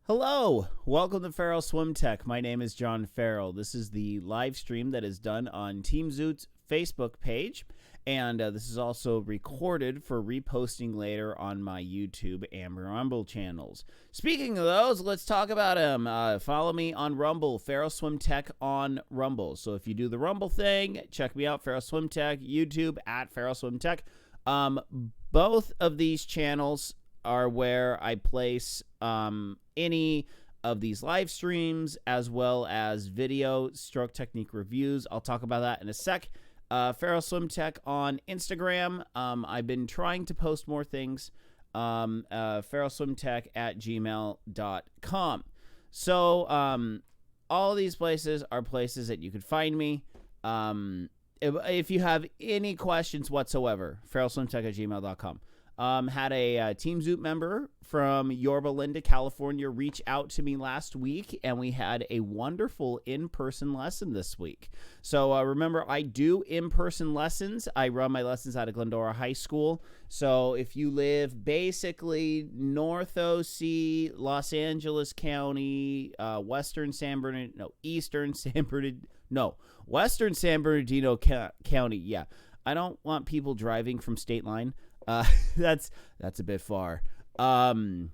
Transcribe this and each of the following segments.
Hello, welcome to Ferrell Swim Tech. My name is John Ferrell. This is the live stream that is done on Team Zoot's Facebook page, and this is also recorded for reposting later on my YouTube and Rumble channels. Speaking of those, let's talk about them. Follow me on Rumble, Ferrell Swim Tech on Rumble. So if you do the Rumble thing, check me out, Ferrell Swim Tech, YouTube at Ferrell Swim Tech. Both of these channels are where I place any of these live streams as well as video stroke technique reviews. I'll talk about that in a sec. Ferrell Swim Tech on Instagram. I've been trying to post more things. ferrellswimtech at gmail.com. So all these places are places that you could find me. If you have any questions whatsoever, ferrellswimtech at gmail.com. Had a Team Zoot member from Yorba Linda, California reach out to me last week, and we had a wonderful in-person lesson this week. So remember, I do in-person lessons. I run my lessons out of Glendora High School. So if you live basically North OC, Los Angeles County, Western San Bernardino County. Yeah, I don't want people driving from State Line. That's a bit far. And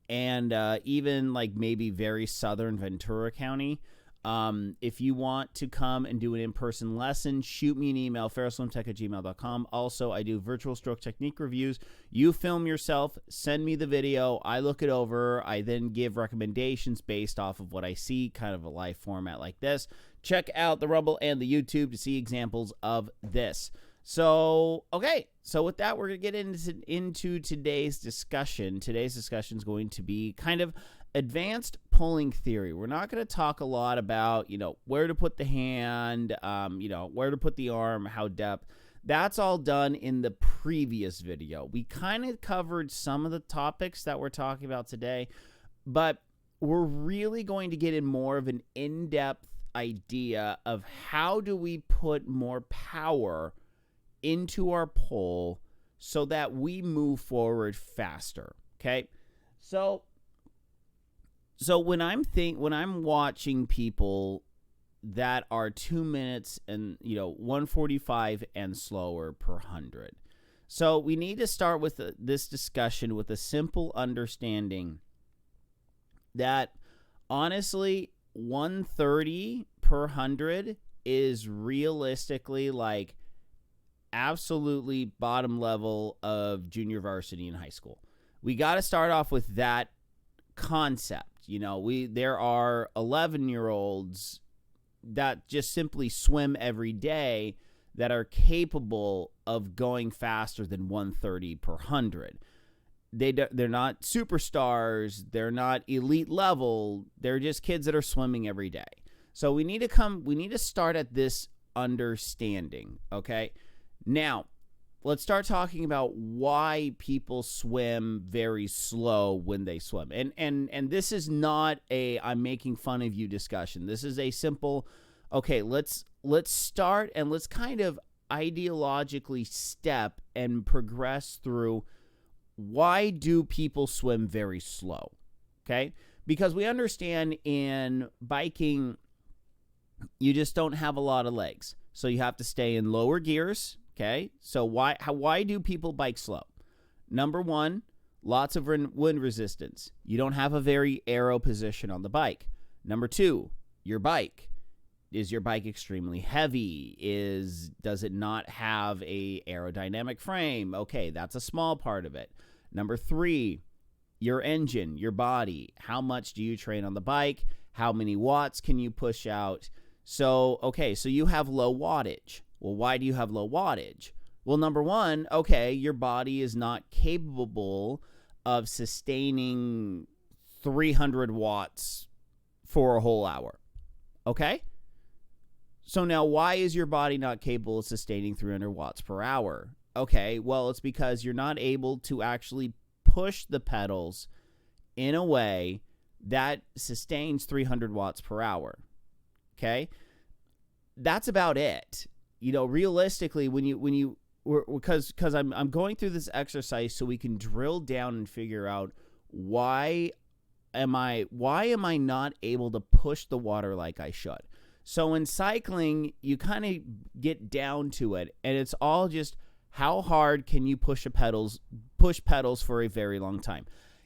even like maybe very southern Ventura County. If you want to come and do an in-person lesson, shoot me an email, ferrellswimtech at gmail.com. Also, I do virtual stroke technique reviews. You film yourself, send me the video, I look it over, I then give recommendations based off of what I see, kind of a live format like this. Check out the Rumble and the YouTube to see examples of this. So, okay, so with that, we're going to get into today's discussion. Today's discussion is going to be kind of advanced pulling theory. We're not going to talk a lot about, where to put the hand, where to put the arm, how depth. That's all done in the previous video. We kind of covered some of the topics that we're talking about today, but we're really going to get in more of an in-depth idea of how do we put more power into our pull so that we move forward faster. Okay. So when I'm watching people that are 2 minutes and 145 and slower per 100. So we need to start with this discussion with a simple understanding that honestly 130 per 100 is realistically like absolutely bottom level of junior varsity in high school. We got to start off with that concept. There are 11-year-olds that just simply swim every day that are capable of going faster than 130 per 100. They're not superstars, they're not elite level, they're just kids that are swimming every day. So we need to start at this understanding, okay? Now, let's start talking about why people swim very slow when they swim. And this is not a I'm making fun of you discussion. This is a simple, okay, let's start and let's kind of ideologically step and progress through why do people swim very slow, okay? Because we understand in biking, you just don't have a lot of legs. So you have to stay in lower gears. Okay, so why do people bike slow? Number one, lots of wind resistance. You don't have a very aero position on the bike. Number two, your bike. Is your bike extremely heavy? Does it not have a aerodynamic frame? Okay, that's a small part of it. Number three, your engine, your body. How much do you train on the bike? How many watts can you push out? So, okay, so you have low wattage. Well, why do you have low wattage? Well, number one, okay, your body is not capable of sustaining 300 watts for a whole hour. Okay? So now why is your body not capable of sustaining 300 watts per hour? Okay, well, it's because you're not able to actually push the pedals in a way that sustains 300 watts per hour. Okay? That's about it. Realistically, because I'm going through this exercise so we can drill down and figure out why why am I not able to push the water like I should? So in cycling, you kind of get down to it, and it's all just how hard can you push pedals for a very long time.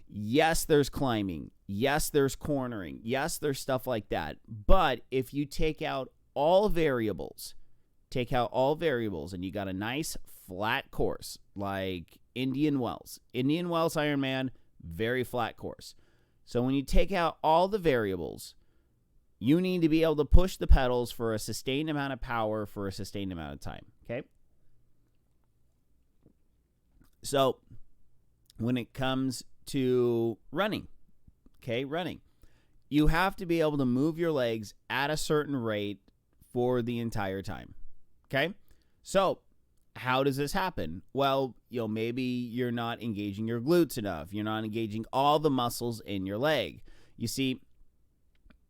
Yes, there's climbing. Yes, there's cornering. Yes, there's stuff like that. But if you take out all variables, and you got a nice flat course like Indian Wells Ironman, very flat course. So when you take out all the variables, you need to be able to push the pedals for a sustained amount of power for a sustained amount of time, okay? So when it comes to running, you have to be able to move your legs at a certain rate for the entire time, okay? So how does this happen? Well, maybe you're not engaging your glutes enough. You're not engaging all the muscles in your leg. You see,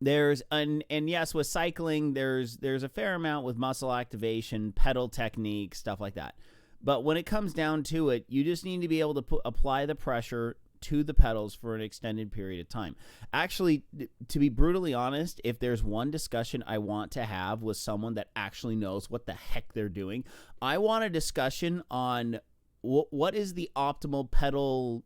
and yes, with cycling, there's a fair amount with muscle activation, pedal technique, stuff like that. But when it comes down to it, you just need to be able to apply the pressure to the pedals for an extended period of time. Actually, to be brutally honest, if there's one discussion I want to have with someone that actually knows what the heck they're doing, I want a discussion on what is the optimal pedal,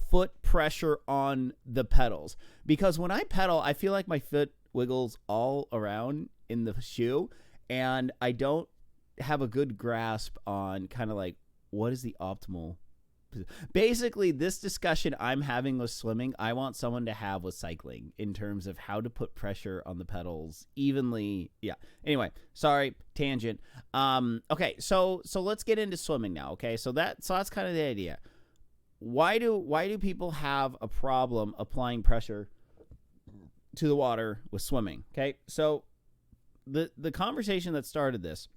foot pressure on the pedals. Because when I pedal, I feel like my foot wiggles all around in the shoe, and I don't have a good grasp on kind of like what is the optimal. Basically, this discussion I'm having with swimming, I want someone to have with cycling in terms of how to put pressure on the pedals evenly. Yeah. Anyway, sorry, tangent. Okay, so let's get into swimming now. Okay, so that's kind of the idea. Why do people have a problem applying pressure to the water with swimming? Okay, so the conversation that started this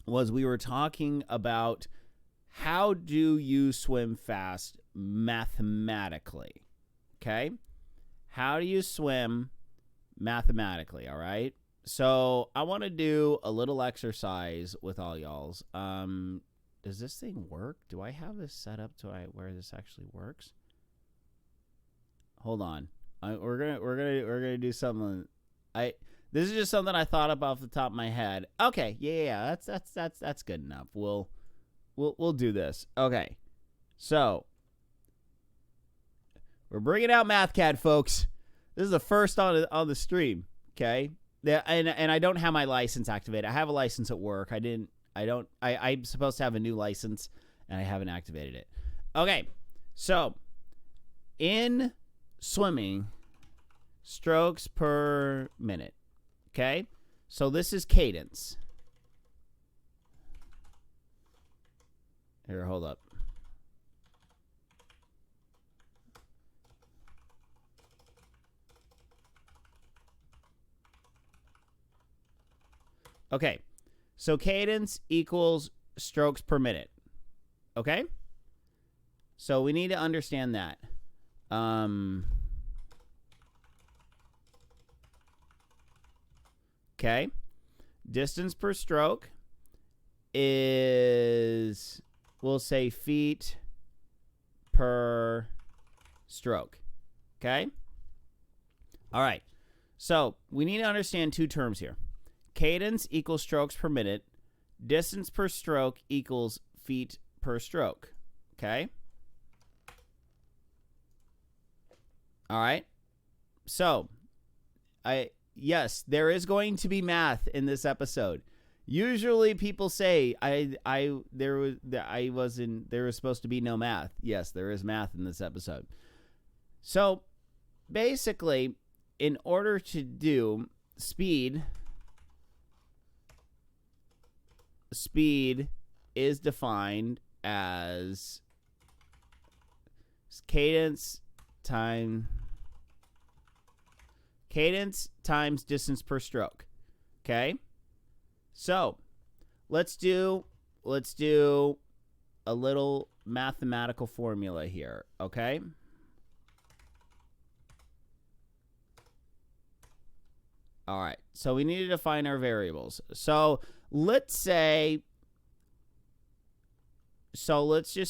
was we were talking about how do you swim fast mathematically? Okay? How do you swim mathematically, all right? So I want to do a little exercise with all y'alls. Does this thing work? Do I have this set up to where this actually works? Hold on. We're gonna do something. This is just something I thought up off the top of my head. Okay, yeah, that's good enough. We'll do this. Okay. So, we're bringing out MathCAD, folks. This is the first on the stream, okay? And I don't have my license activated. I have a license at work. I'm supposed to have a new license, and I haven't activated it. Okay. So, in swimming, strokes per minute, okay? So, this is cadence. Here, hold up. Okay, so cadence equals strokes per minute. Okay? So we need to understand that. Okay. Distance per stroke is, we'll say, feet per stroke. Okay? All right. So we need to understand two terms here. Cadence equals strokes per minute. Distance per stroke equals feet per stroke. Okay? All right. So, yes, there is going to be math in this episode. Usually people say there was supposed to be no math. Yes, there is math in this episode. So, basically, in order to do speed is defined as cadence times distance per stroke. Okay? So, let's do a little mathematical formula here, okay? All right. So, we need to define our variables. So, let's just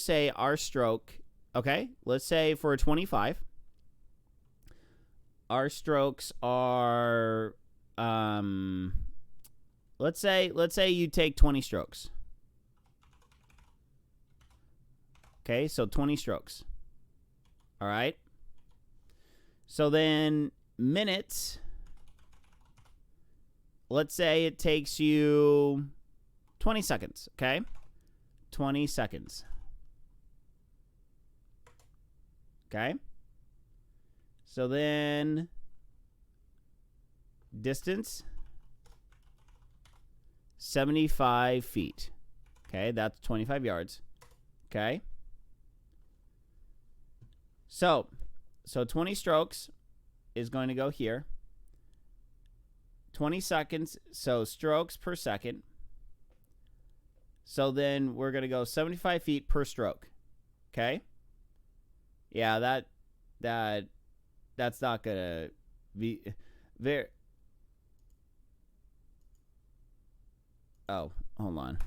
say our stroke, okay? Let's say for a 25, our strokes are, let's say you take 20 strokes. Okay, so 20 strokes. All right. So then minutes, let's say it takes you 20 seconds, okay? 20 seconds. Okay? So then distance, 75 feet. Okay, that's 25 yards. Okay? So 20 strokes is going to go here. 20 seconds, so strokes per second. So then we're going to go 75 feet per stroke. Okay? Yeah, that's not going to be very... Oh, hold on.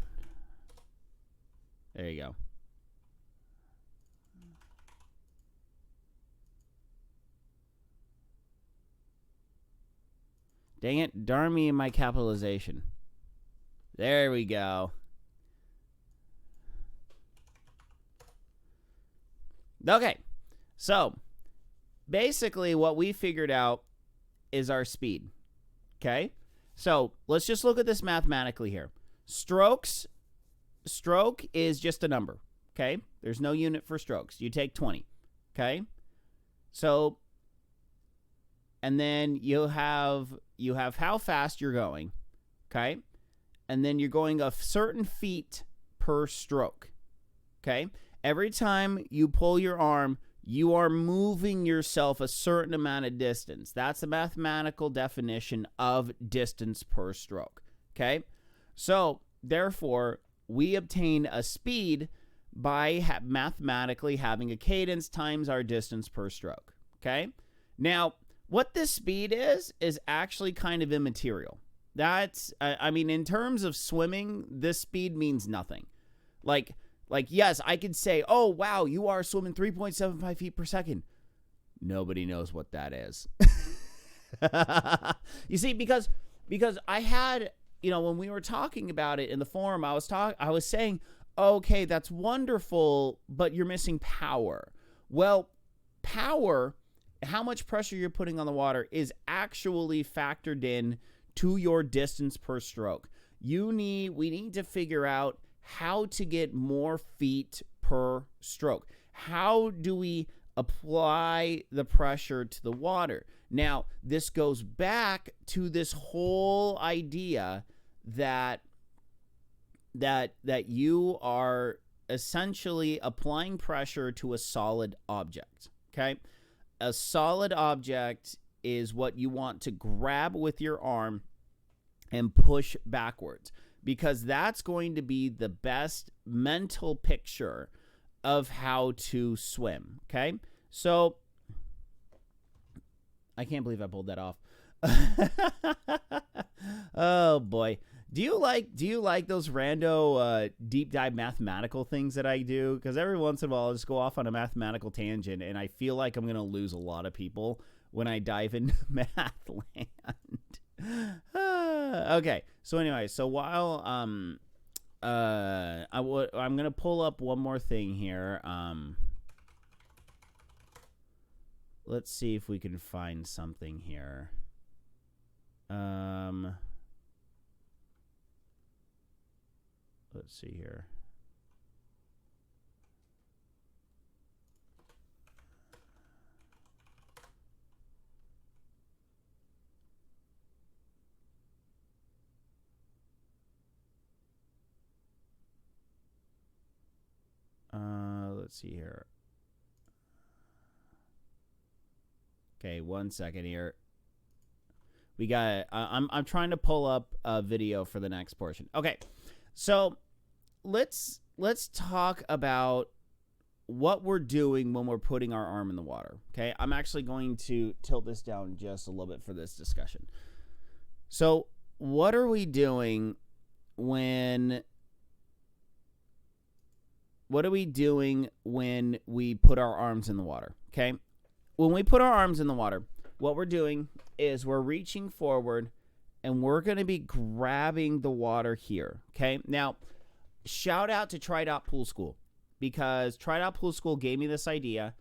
There you go. Dang it, darn me in my capitalization. There we go. Okay, so basically what we figured out is our speed. Okay, so let's just look at this mathematically here. Stroke is just a number. Okay, there's no unit for strokes. You take 20. Okay, so and then you have how fast you're going. Okay, and then you're going a certain feet per stroke. Okay, every time you pull your arm, you are moving yourself a certain amount of distance. That's the mathematical definition of distance per stroke. Okay, so therefore we obtain a speed by mathematically having a cadence times our distance per stroke. Okay, now what this speed is actually kind of immaterial. That's, I mean, in terms of swimming, this speed means nothing. Like, yes, I could say, oh, wow, you are swimming 3.75 feet per second. Nobody knows what that is. You see, because I had, when we were talking about it in the forum, I was saying, okay, that's wonderful, but you're missing power. Well, power, how much pressure you're putting on the water, is actually factored in to your distance per stroke. We need to figure out how to get more feet per stroke. How do we apply the pressure to the water? Now, this goes back to this whole idea that you are essentially applying pressure to a solid object, okay? A solid object is what you want to grab with your arm and push backwards, because that's going to be the best mental picture of how to swim, okay? So, I can't believe I pulled that off. Oh, boy. Do you like those rando deep dive mathematical things that I do? Because every once in a while I'll just go off on a mathematical tangent, and I feel like I'm going to lose a lot of people when I dive into math land. Okay, so anyway, so while I'm going to pull up one more thing here. Let's see if we can find something here. Let's see here. Let's see here. Okay, 1 second here. We got. I'm trying to pull up a video for the next portion. Okay, so let's talk about what we're doing when we're putting our arm in the water. Okay, I'm actually going to tilt this down just a little bit for this discussion. So, what are we doing when? What are we doing when we put our arms in the water? Okay, when we put our arms in the water, what we're doing is we're reaching forward and we're going to be grabbing the water here. Okay. Now, shout out to Tri-Dot Pool School, because Tri-Dot Pool School gave me this idea.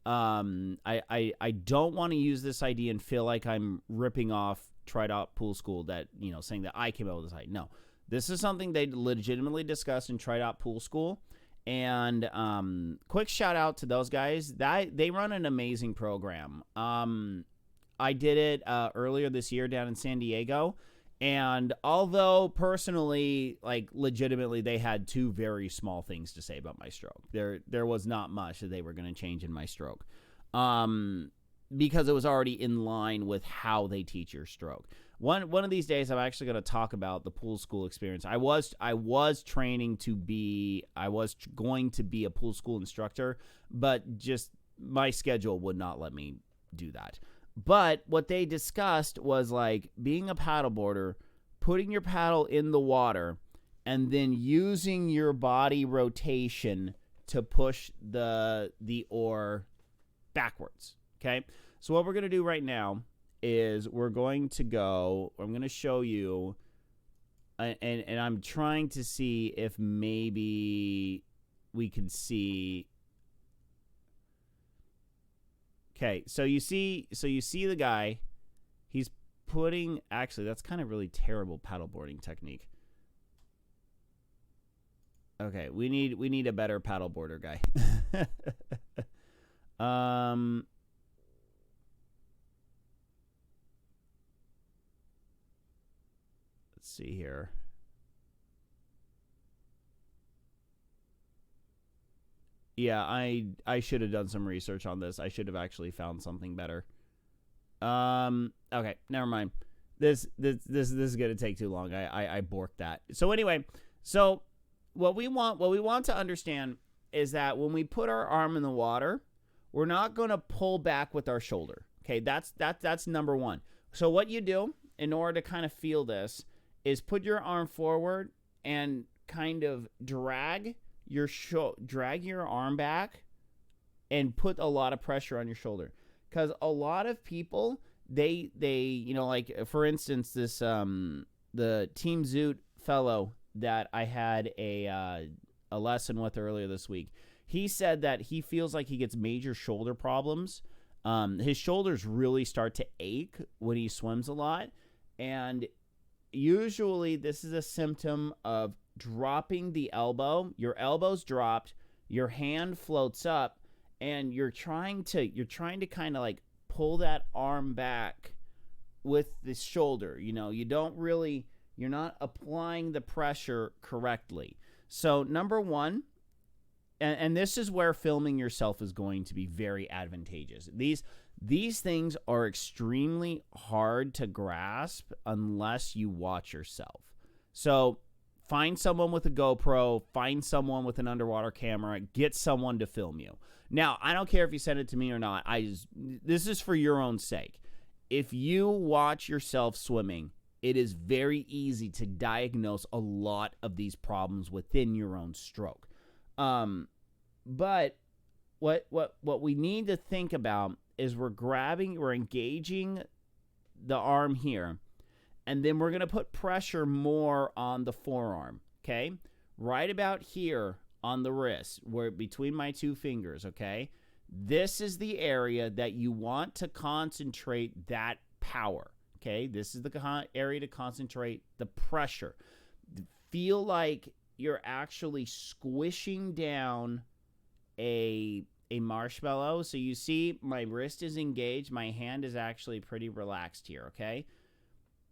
I don't want to use this idea and feel like I'm ripping off Tri-Dot Pool School, that, saying that I came up with this idea. No, this is something they legitimately discussed in Tri-Dot Pool School. And quick shout out to those guys. They run an amazing program. I did it earlier this year down in San Diego. And although personally, like legitimately, they had two very small things to say about my stroke. There was not much that they were going to change in my stroke, because it was already in line with how they teach your stroke. One of these days, I'm actually going to talk about the pool school experience. I was going to be a pool school instructor, but just my schedule would not let me do that. But what they discussed was like being a paddleboarder, putting your paddle in the water, and then using your body rotation to push the oar backwards. Okay. So what we're going to do right now is I'm going to show you, and I'm trying to see if maybe we can see. Okay, so you see the guy, he's putting, actually, that's kind of really terrible paddleboarding technique. Okay, we need a better paddleboarder guy. Let's see here. Yeah, I should have done some research on this. I should have actually found something better. Okay, never mind. This is gonna take too long. I borked that. So anyway, what we want to understand is that when we put our arm in the water, we're not gonna pull back with our shoulder. Okay, that's number one. So what you do in order to kind of feel this is put your arm forward and kind of drag your arm back and put a lot of pressure on your shoulder, because a lot of people they like, for instance, this the Team Zoot fellow that I had a lesson with earlier this week, he said that he feels like he gets major shoulder problems. His shoulders really start to ache when he swims a lot, and usually this is a symptom of dropping the elbow. Your elbow's dropped, your hand floats up, and you're trying to kind of like pull that arm back with the shoulder. You're not applying the pressure correctly. So number one, and this is where filming yourself is going to be very advantageous. These things are extremely hard to grasp unless you watch yourself. So find someone with a GoPro, find someone with an underwater camera, get someone to film you. Now, I don't care if you send it to me or not. This is for your own sake. If you watch yourself swimming, it is very easy to diagnose a lot of these problems within your own stroke. But what we need to think about is we're engaging the arm here, and then we're going to put pressure more on the forearm, okay? Right about here on the wrist, where between my two fingers, okay? This is the area that you want to concentrate that power, okay? This is the area to concentrate the pressure. Feel like you're actually squishing down a marshmallow. So you see my wrist is engaged. My hand is actually pretty relaxed here, okay?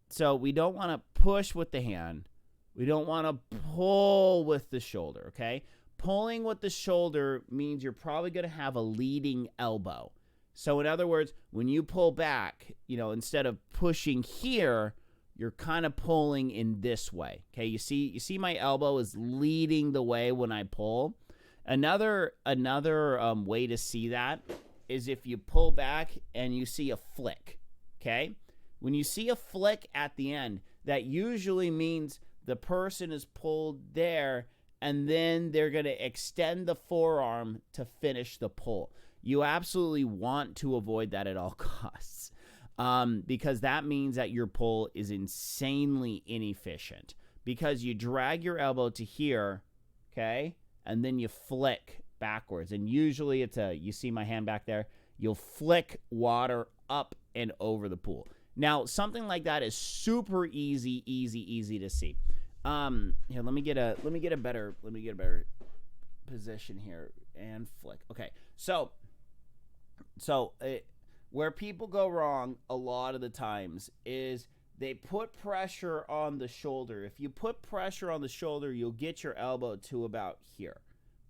So we don't want to push with the hand. We don't want to pull with the shoulder, okay? Pulling with the shoulder means you're probably going to have a leading elbow. So in other words, when you pull back, instead of pushing here, you're kind of pulling in this way, okay? You see my elbow is leading the way when I pull. Another way to see that is if you pull back and you see a flick, okay? When you see a flick at the end, that usually means the person is pulled there, and then they're going to extend the forearm to finish the pull. You absolutely want to avoid that at all costs. because that means that your pull is insanely inefficient because you drag your elbow to here, okay, and then you flick backwards. And usually it's you see my hand back there, you'll flick water up and over the pool. Now, something like that is super easy to see. Here, let me get a better position here and flick. Okay, so where people go wrong a lot of the times is they put pressure on the shoulder. If you put pressure on the shoulder, you'll get your elbow to about here.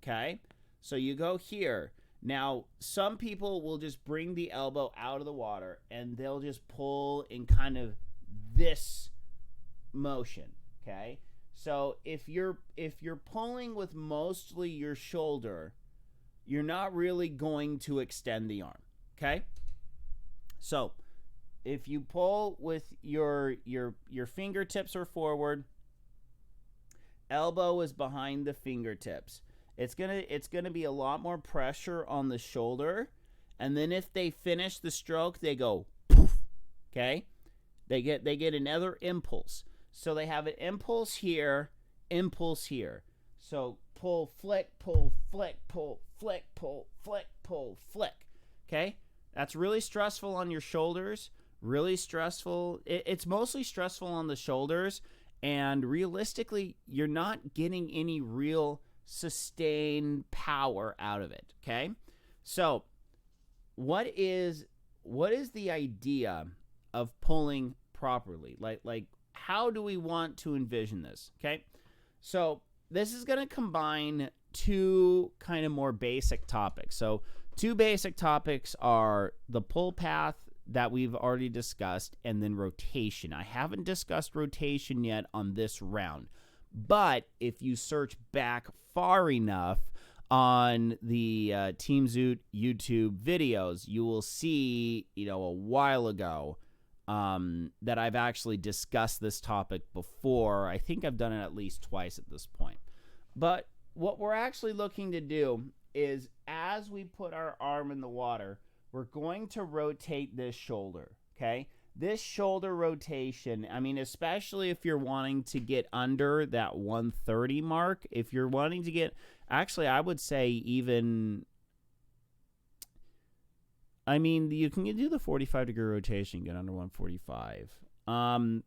Okay, so you go here. Now, some people will just bring the elbow out of the water and they'll just pull in kind of this motion, okay? So if you're pulling with mostly your shoulder, you're not really going to extend the arm, okay? So if you pull with your fingertips are forward, elbow is behind the fingertips. It's gonna be a lot more pressure on the shoulder, and then if they finish the stroke, they go poof. Okay, they get another impulse. So they have an impulse here. So pull, flick, pull, flick, pull, flick, pull, flick, pull, flick. Okay, that's really stressful on your shoulders. Really stressful. It's mostly stressful on the shoulders, and realistically, you're not getting any real sustained power out of it. Okay, so what is the idea of pulling properly? Like how do we want to envision this? Okay, so this is going to combine two kind of more basic topics. So two basic topics are the pull path that we've already discussed, and then rotation. I haven't discussed rotation yet on this round. But if you search back far enough on the Team Zoot YouTube videos, you will see, a while ago that I've actually discussed this topic before. I think I've done it at least twice at this point. But what we're actually looking to do is, as we put our arm in the water, we're going to rotate this shoulder, okay? This shoulder rotation, I mean, especially if you're wanting to get under that 130 mark, if you're wanting to get, actually, I would say even, I mean, you can do the 45-degree rotation, get under 145.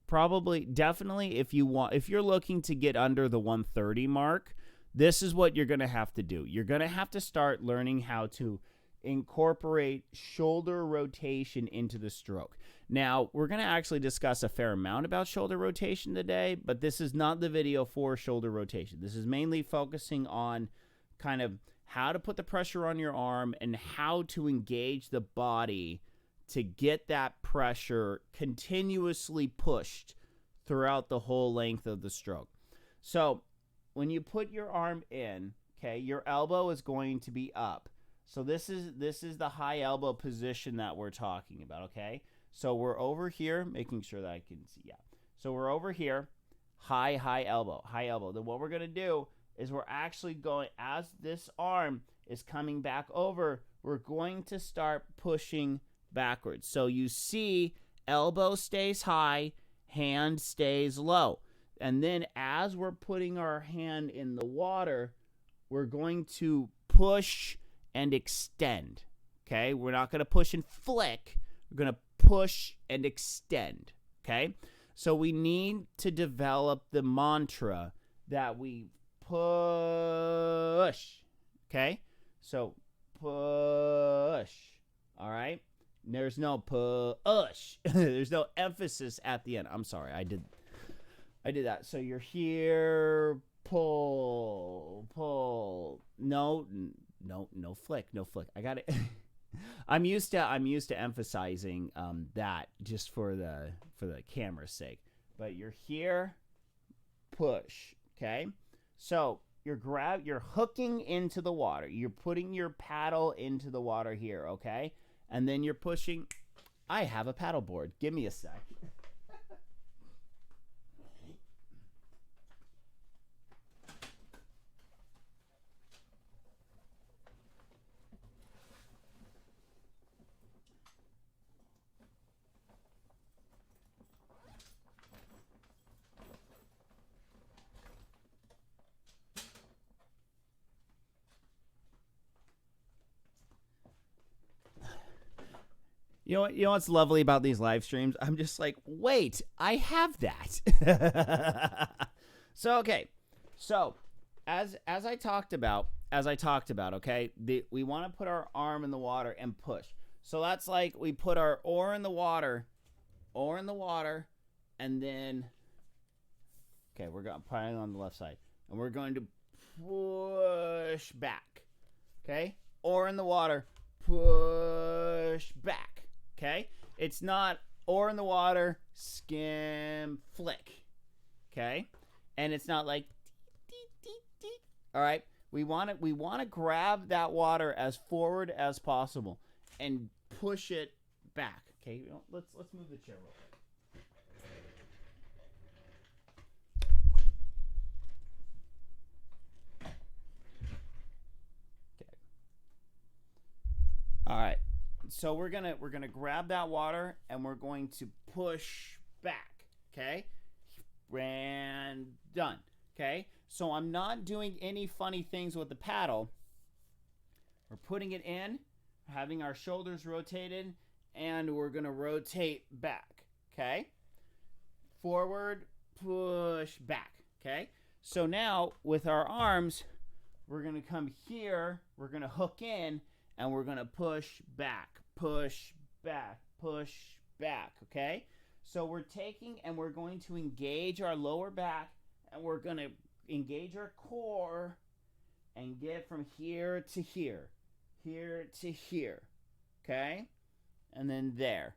Probably, definitely, if you're looking to get under the 130 mark, this is what you're going to have to do. You're going to have to start learning how to incorporate shoulder rotation into the stroke. Now, we're going to actually discuss a fair amount about shoulder rotation today, but this is not the video for shoulder rotation. This is mainly focusing on kind of how to put the pressure on your arm and how to engage the body to get that pressure continuously pushed throughout the whole length of the stroke. So, when you put your arm in, okay, your elbow is going to be up. So this is the high elbow position that we're talking about, okay? So we're over here, making sure that I can see, yeah. So we're over here, high elbow. Then what we're going to do is we're actually going, as this arm is coming back over, we're going to start pushing backwards. So you see elbow stays high, hand stays low. And then as we're putting our hand in the water, we're going to push and extend, okay? We're not going to push and flick. We're going to push and extend, okay? So we need to develop the mantra that we push, okay? So push, all right? There's no push. There's no emphasis at the end. I'm sorry, I did that. So you're here, pull. No flick. I got it. I'm used to emphasizing that just for the camera's sake. But you're here, push, okay? So you're hooking into the water. You're putting your paddle into the water here, okay? And then you're pushing. I have a paddle board. Give me a sec. You know what's lovely about these live streams? I'm just like, wait, I have that. So okay, so as I talked about, okay, we want to put our arm in the water and push. So that's like we put our oar in the water, and then okay, we're going to put it on the left side, and we're going to push back. Okay, oar in the water, push back. Okay, it's not oar in the water, skim, flick. Okay, and it's not like all right. We want to grab that water as forward as possible and push it back. Okay, let's move the chair real quick. Okay. All right. So we're gonna grab that water and we're going to push back. Okay, and done. Okay, so I'm not doing any funny things with the paddle. We're putting it in, having our shoulders rotated, and we're gonna rotate back. Okay, forward, push back. Okay, so now with our arms, we're gonna come here, we're gonna hook in, and we're gonna push back, push back, push back. Okay, so we're taking and we're going to engage our lower back, and we're gonna engage our core and get from here to here, here to here. Okay, and then there.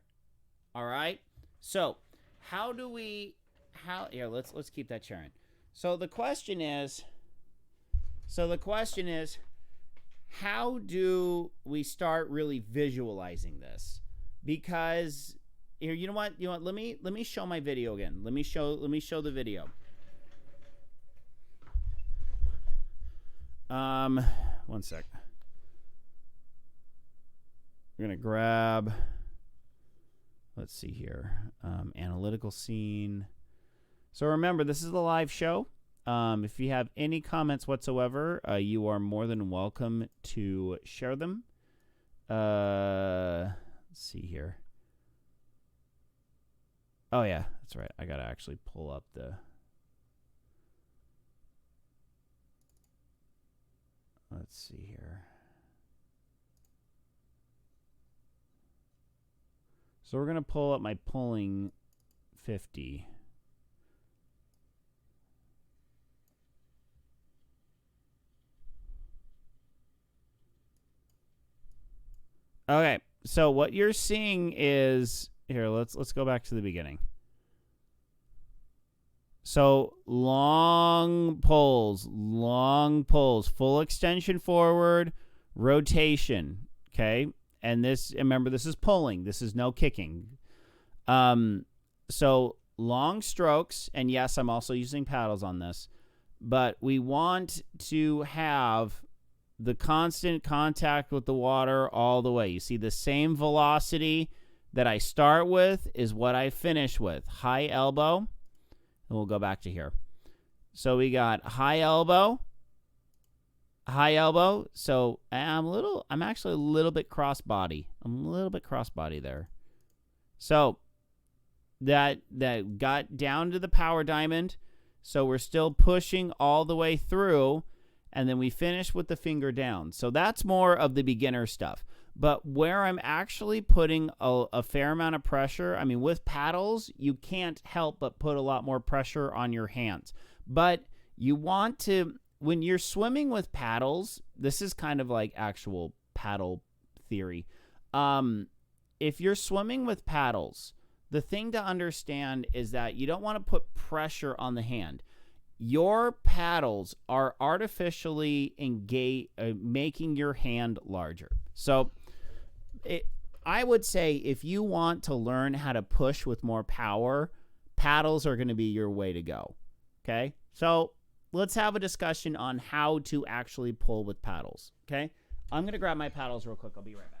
All right. So here, let's keep that chair in. So the question is, how do we start really visualizing this? Because here, you know what? Let me show my video again. Let me show the video. One sec. We're gonna grab. Let's see here. Analytical scene. So remember, this is the live show. If you have any comments whatsoever, you are more than welcome to share them. Let's see here. Oh, yeah, that's right. I got to actually pull up the... Let's see here. So we're going to pull up my pulling 50. Okay, so what you're seeing is here. Let's go back to the beginning. So long pulls, full extension forward, rotation. Okay, and this, remember, this is pulling. This is no kicking. So long strokes, and yes, I'm also using paddles on this, but we want to have the constant contact with the water all the way. You see the same velocity that I start with is what I finish with. High elbow, and we'll go back to here. So we got high elbow. So I'm actually a little bit crossbody. I'm a little bit crossbody there. So that got down to the power diamond. So we're still pushing all the way through. And then we finish with the finger down. So that's more of the beginner stuff. But where I'm actually putting a fair amount of pressure, I mean, with paddles, you can't help but put a lot more pressure on your hands. But you want to, when you're swimming with paddles, this is kind of like actual paddle theory. If you're swimming with paddles, the thing to understand is that you don't want to put pressure on the hand. Your paddles are artificially making your hand larger. So I would say if you want to learn how to push with more power, paddles are going to be your way to go. Okay? So let's have a discussion on how to actually pull with paddles. Okay? I'm going to grab my paddles real quick. I'll be right back.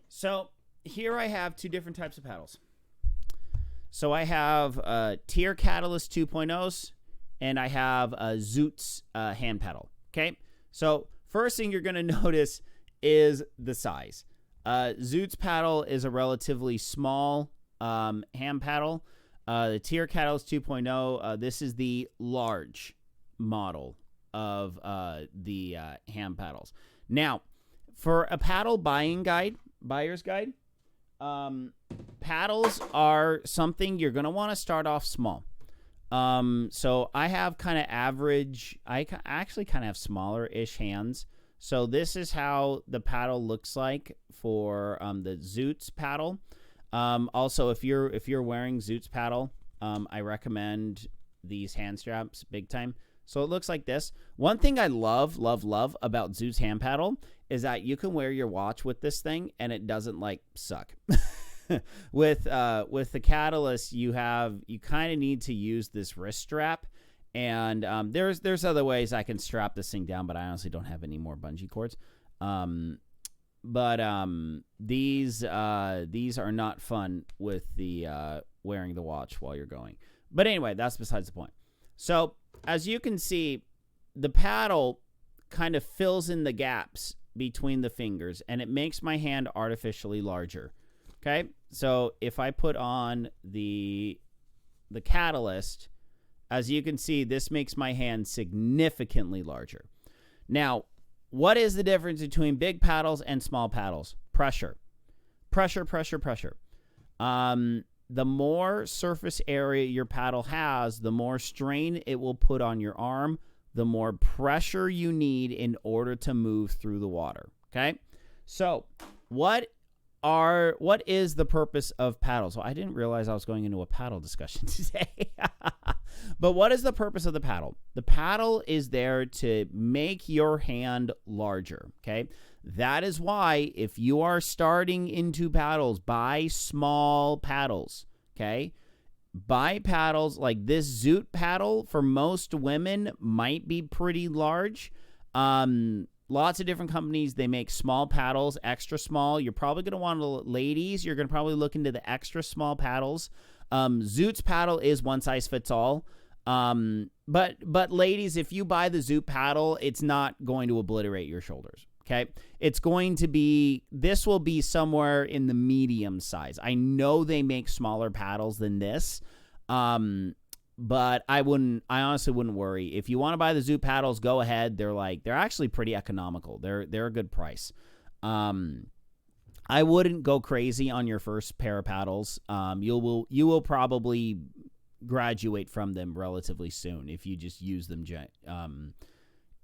So here I have two different types of paddles. So I have Tier Catalyst 2.0s, and I have a Zoot's hand paddle. Okay, so first thing you're going to notice is the size. Zoot's paddle is a relatively small hand paddle. The Tier Catalyst 2.0, this is the large model of the hand paddles. Now, for a paddle buyer's guide, paddles are something you're going to want to start off small. So I have kind of average, I actually kind of have smaller-ish hands. So this is how the paddle looks like for the Zoot's paddle. Also, if you're wearing Zoot's paddle, I recommend these hand straps big time. So it looks like this. One thing I love about Zoot's hand paddle is that you can wear your watch with this thing and it doesn't like suck. With the Catalyst, you kind of need to use this wrist strap, and there's other ways I can strap this thing down, but I honestly don't have any more bungee cords. These are not fun with the wearing the watch while you're going. But anyway, that's besides the point. So as you can see, the paddle kind of fills in the gaps between the fingers, and it makes my hand artificially larger. Okay, so if I put on the Catalyst, as you can see, this makes my hand significantly larger. Now, what is the difference between big paddles and small paddles? Pressure. The more surface area your paddle has, the more strain it will put on your arm, the more pressure you need in order to move through the water. Okay, so what is the purpose of paddles? Well, I didn't realize I was going into a paddle discussion today. But what is the purpose of the paddle? The paddle is there to make your hand larger, okay? That is why if you are starting into paddles, buy small paddles, okay? Buy paddles like this Zoot paddle for most women might be pretty large. Lots of different companies, they make small paddles, extra small. You're probably going to want to, ladies, you're going to probably look into the extra small paddles. Zoot's paddle is one size fits all. But ladies, if you buy the Zoot paddle, it's not going to obliterate your shoulders. Okay. It's going to be, this will be somewhere in the medium size. I know they make smaller paddles than this. But I honestly wouldn't worry. If you want to buy the Zoot paddles, go ahead. They're actually pretty economical. They're a good price. I wouldn't go crazy on your first pair of paddles. You will probably graduate from them relatively soon if you just use them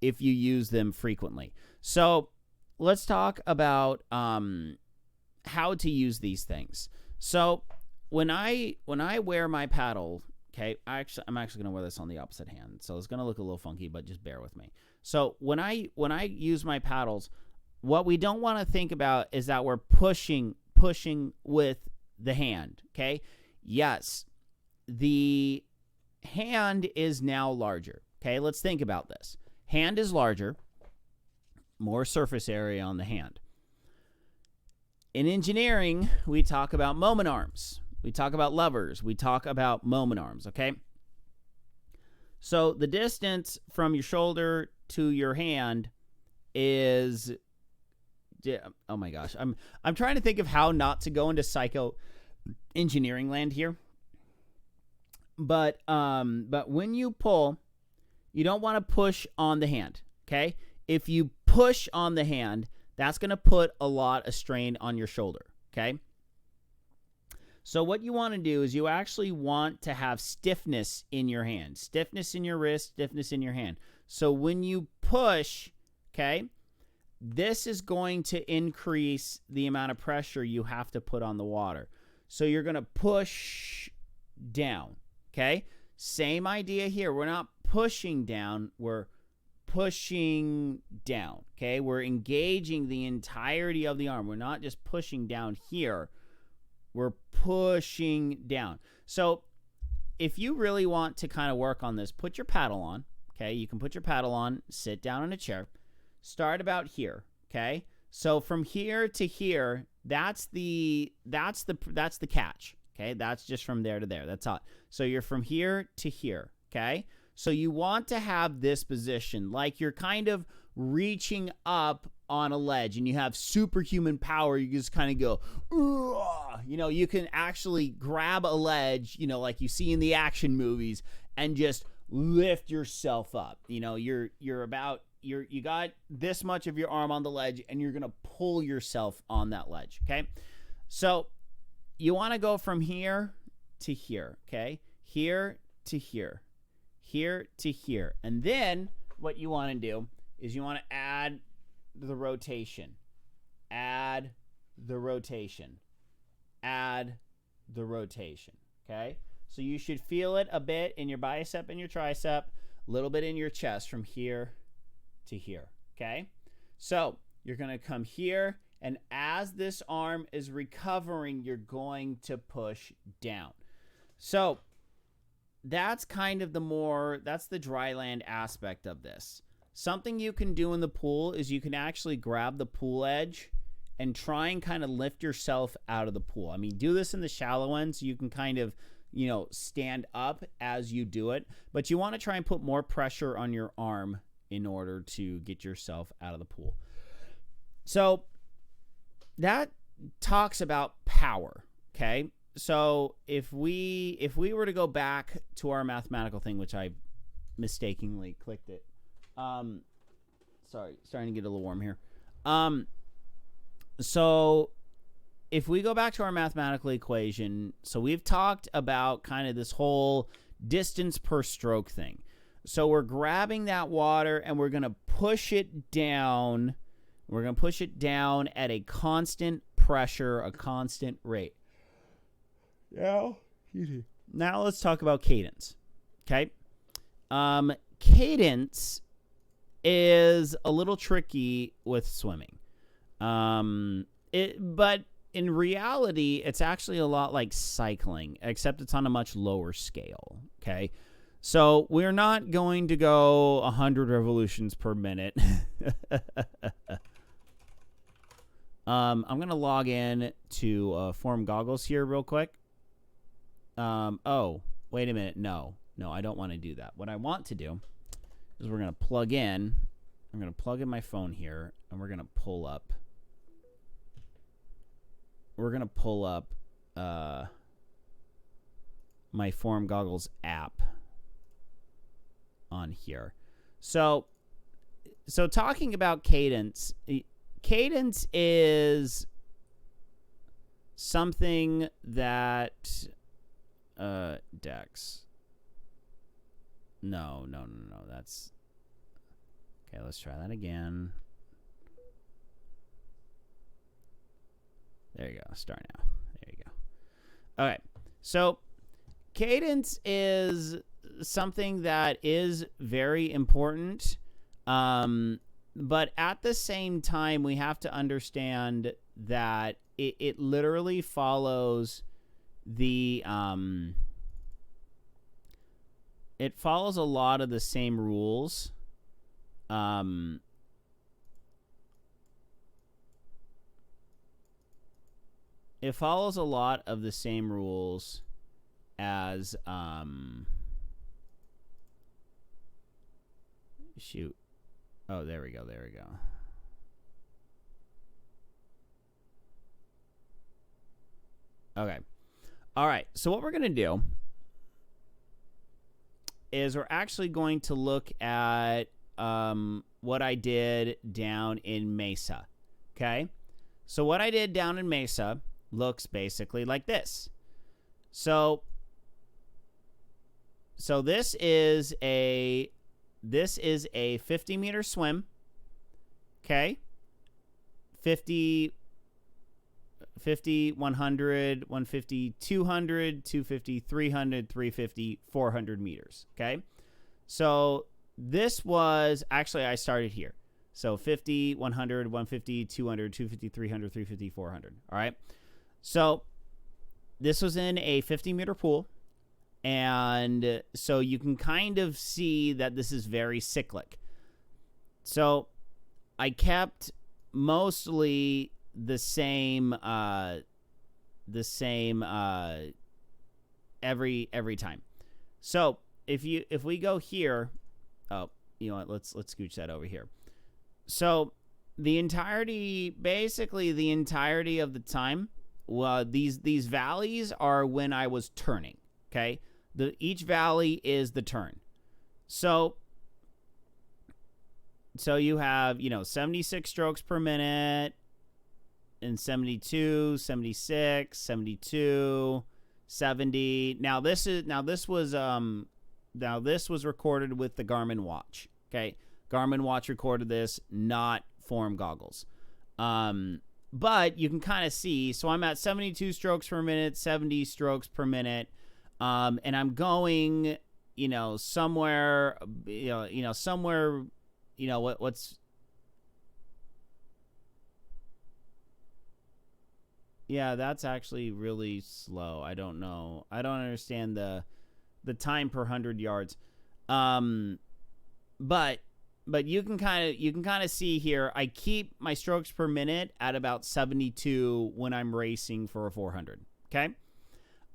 if you use them frequently. So let's talk about how to use these things. So when I wear my paddle, okay, I'm actually going to wear this on the opposite hand, so it's going to look a little funky, but just bear with me. So when I use my paddles, what we don't want to think about is that we're pushing with the hand, okay? Yes, the hand is now larger, okay? Let's think about this. Hand is larger, more surface area on the hand. In engineering, we talk about moment arms. We talk about levers. We talk about moment arms, okay? So the distance from your shoulder to your hand is, oh my gosh. I'm trying to think of how not to go into psycho engineering land here. But when you pull, you don't want to push on the hand, okay? If you push on the hand, that's going to put a lot of strain on your shoulder, okay? So what you want to do is you actually want to have stiffness in your hand, stiffness in your wrist, stiffness in your hand. So when you push, okay, this is going to increase the amount of pressure you have to put on the water. So you're going to push down, okay? Same idea here. We're not pushing down, we're pushing down, okay? We're engaging the entirety of the arm. We're not just pushing down here. We're pushing down. So if you really want to kind of work on this, put your paddle on, okay? You can put your paddle on, sit down in a chair, start about here, okay? So from here to here, that's the catch. Okay, that's just from there to there. That's all. So you're from here to here. Okay, so you want to have this position like you're kind of reaching up on a ledge, and you have superhuman power. You just kind of go, ugh! You know, you can actually grab a ledge, you know, like you see in the action movies, and just lift yourself up. You know, you got this much of your arm on the ledge, and you're gonna pull yourself on that ledge. Okay, so you want to go from here to here. Okay, here to here, here to here, and then what you want to do is you want to add the rotation, add the rotation, add the rotation. Okay, so you should feel it a bit in your bicep and your tricep, a little bit in your chest from here to here. Okay, so you're going to come here, and as this arm is recovering, you're going to push down. So that's kind of that's the dry land aspect of this. Something you can do in the pool is you can actually grab the pool edge and try and kind of lift yourself out of the pool. I mean, do this in the shallow end so you can kind of, you know, stand up as you do it. But you want to try and put more pressure on your arm in order to get yourself out of the pool. So that talks about power, okay? So if we were to go back to our mathematical thing, which I mistakenly clicked it. Sorry, starting to get a little warm here. So if we go back to our mathematical equation, so we've talked about kind of this whole distance per stroke thing. So we're grabbing that water and we're going to push it down. We're going to push it down at a constant pressure, a constant rate. Now let's talk about cadence. Okay. Cadence is a little tricky with swimming. But in reality, it's actually a lot like cycling, except it's on a much lower scale. Okay. So we're not going to go 100 revolutions per minute. I'm going to log in to Form Goggles here real quick. Oh, wait a minute. No, I don't want to do that. What I want to do is we're going to plug in. I'm going to plug in my phone here, and we're going to pull up. We're going to pull up my Form Goggles app on here. So talking about cadence is something that Dex. No. That's okay. Let's try that again. There you go. Start now. There you go. Okay. So cadence is something that is very important. But at the same time, we have to understand that it literally follows the it follows a lot of the same rules. It follows a lot of the same rules as shoot. Oh, there we go. Okay. All right. So what we're going to do is we're actually going to look at what I did down in Mesa. Okay. So what I did down in Mesa looks basically like this. So this is a 50-meter swim. Okay. 50, 100, 150, 200, 250, 300, 350, 400 meters. Okay. So this was actually, I started here. So 50, 100, 150, 200, 250, 300, 350, 400. All right. So this was in a 50-meter pool. And so you can kind of see that this is very cyclic. So I kept mostly the same every time. So if we go here, oh, you know what? Let's scooch that over here. So basically the entirety of the time, well, these valleys are when I was turning. Okay, each valley is the turn. So you have 76 strokes per minute, and 72, 76, 72, 70. Now this was recorded with the Garmin watch. Okay, Garmin watch recorded this, not Form goggles. But you can kind of see. So I'm at 72 strokes per minute, 70 strokes per minute, and I'm going, somewhere, somewhere, what's. Yeah, that's actually really slow. I don't know. I don't understand the time per 100 yards. But you can kind of see here, I keep my strokes per minute at about 72 when I'm racing for a 400. Okay.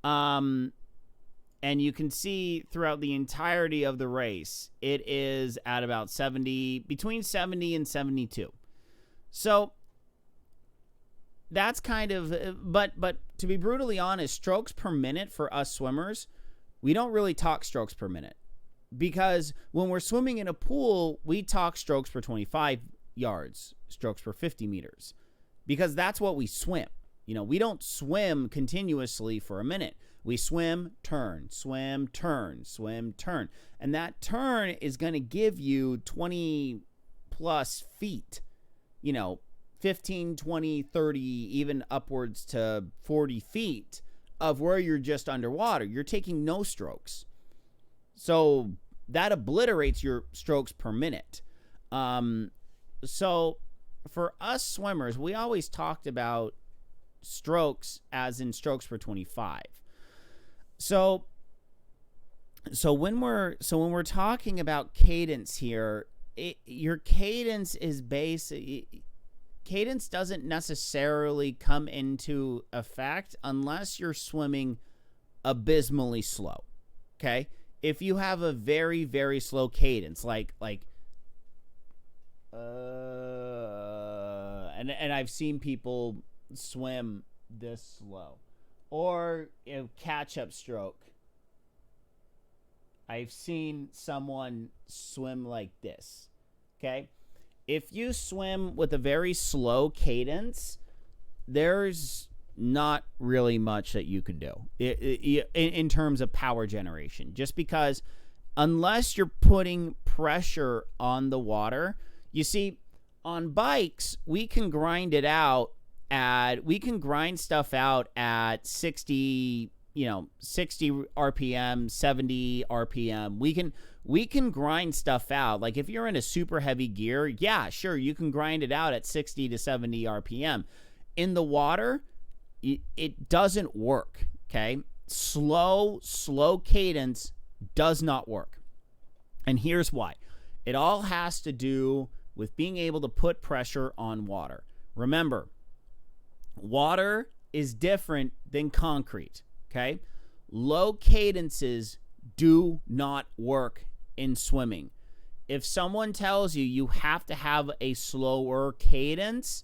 And you can see throughout the entirety of the race, it is at about 70, between 70 and 72. So that's kind of, but to be brutally honest, strokes per minute for us swimmers, we don't really talk strokes per minute, because when we're swimming in a pool, we talk strokes per 25 yards, strokes per 50 meters, because that's what we swim. We don't swim continuously for a minute. We swim, turn, swim, turn, swim, turn. And that turn is going to give you 20 plus feet, 15, 20, 30, even upwards to 40 feet of where you're just underwater. You're taking no strokes. So that obliterates your strokes per minute. So for us swimmers, we always talked about strokes as in strokes per 25. So when we're talking about cadence here, your cadence is cadence doesn't necessarily come into effect unless you're swimming abysmally slow. Okay? If you have a very, very slow cadence, and I've seen people swim this slow, or catch-up stroke. I've seen someone swim like this. Okay? If you swim with a very slow cadence, there's not really much that you can do in terms of power generation, just because unless you're putting pressure on the water. You see, on bikes, we can grind stuff out at 60 RPM, 70 RPM. We can grind stuff out. Like if you're in a super heavy gear, yeah, sure, you can grind it out at 60 to 70 RPM. In the water, it doesn't work, okay? Slow cadence does not work. And here's why. It all has to do with being able to put pressure on water. Remember, water is different than concrete, okay? Low cadences do not work in swimming. If someone tells you have to have a slower cadence,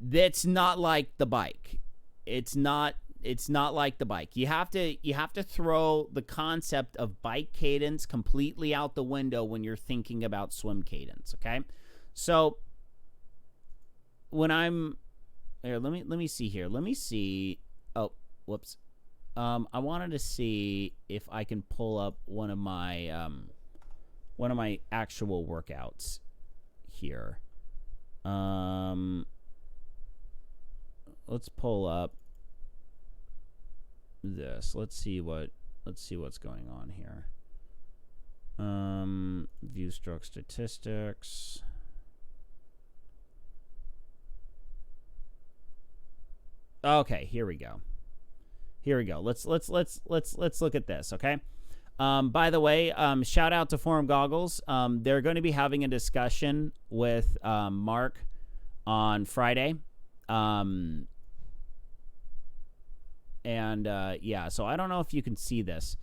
that's not like the bike. It's not like the bike. You have to throw the concept of bike cadence completely out the window when you're thinking about swim cadence, okay? So when I'm here, let me see here. Let me see. Oh, whoops. I wanted to see if I can pull up one of my actual workouts here. Let's pull up this. Let's see what's going on here. View stroke statistics. Okay, here we go. Let's look at this, okay? By the way, shout out to Forum Goggles. They're going to be having a discussion with Mark on Friday. Yeah, so I don't know if you can see this,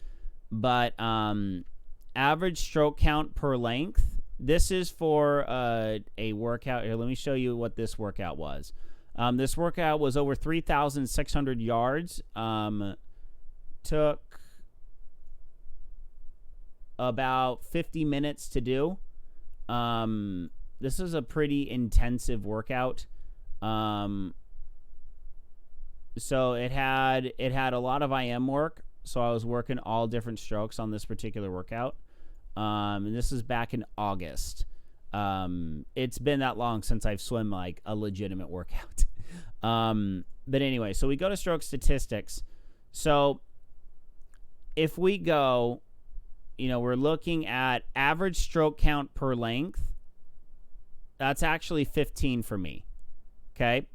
but average stroke count per length. This is for a workout. Here, let me show you what this workout was. This workout was over 3,600 yards. Took about 50 minutes to do. This is a pretty intensive workout. So it had a lot of IM work. So I was working all different strokes on this particular workout. And this is back in August. It's been that long since I've swum like a legitimate workout. But anyway, so we go to stroke statistics. So if we go, we're looking at average stroke count per length. That's actually 15 for me. Okay.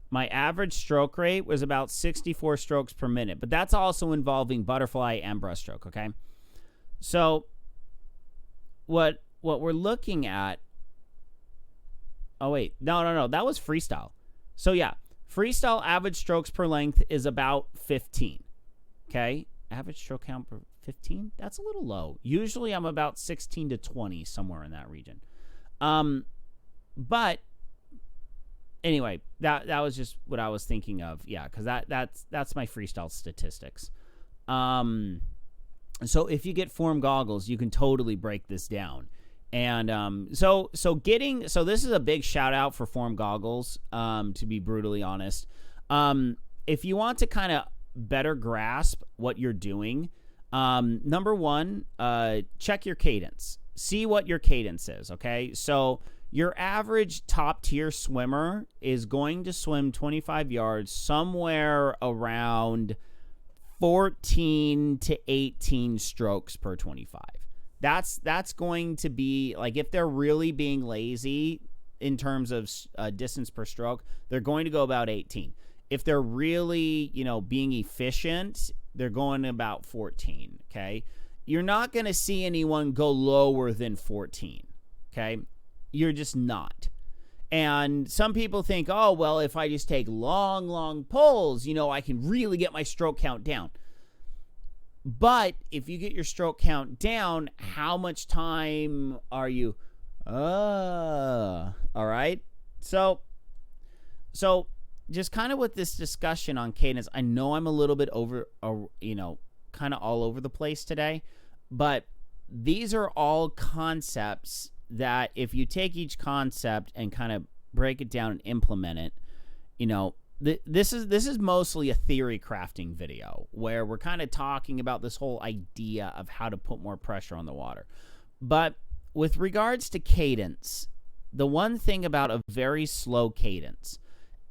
My average stroke rate was about 64 strokes per minute, but that's also involving butterfly and breaststroke. Okay. So what we're looking at, oh wait, no, that was freestyle. So yeah, freestyle average strokes per length is about 15. Okay. Average stroke count per 15? That's a little low. Usually I'm about 16 to 20, somewhere in that region. But anyway, that was just what I was thinking of. Yeah, because that's my freestyle statistics. So if you get form goggles, you can totally break this down. And so this is a big shout out for form goggles, to be brutally honest. If you want to kind of better grasp what you're doing, number one, check your cadence. See what your cadence is, okay? So your average top-tier swimmer is going to swim 25 yards somewhere around 14 to 18 strokes per 25. That's going to be, like, if they're really being lazy in terms of distance per stroke, they're going to go about 18. If they're really, being efficient, they're going about 14, okay? You're not going to see anyone go lower than 14, okay? You're just not. And some people think, oh, well, if I just take long pulls, I can really get my stroke count down. But if you get your stroke count down, how much time are you? All right. So just kind of with this discussion on cadence, I know I'm a little bit over, kind of all over the place today, but these are all concepts that if you take each concept and kind of break it down and implement it, this is mostly a theory crafting video where we're kind of talking about this whole idea of how to put more pressure on the water. But with regards to cadence, the one thing about a very slow cadence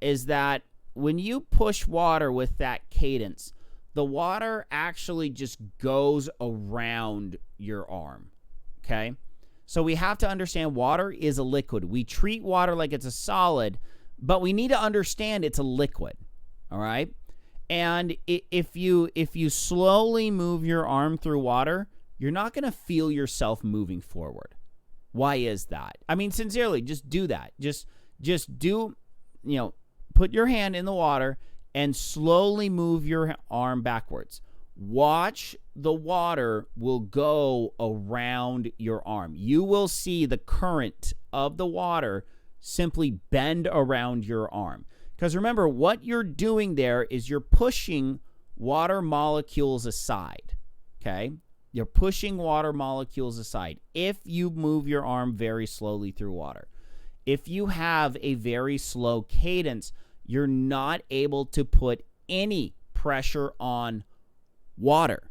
is that when you push water with that cadence, the water actually just goes around your arm, okay? So we have to understand water is a liquid. We treat water like it's a solid, but we need to understand it's a liquid, all right? And if you slowly move your arm through water, you're not going to feel yourself moving forward. Why is that? I mean, sincerely, just do that. Just do, put your hand in the water and slowly move your arm backwards. Watch the water will go around your arm. You will see the current of the water simply bend around your arm. Because remember, what you're doing there is you're pushing water molecules aside, okay? You're pushing water molecules aside if you move your arm very slowly through water. If you have a very slow cadence, you're not able to put any pressure on water,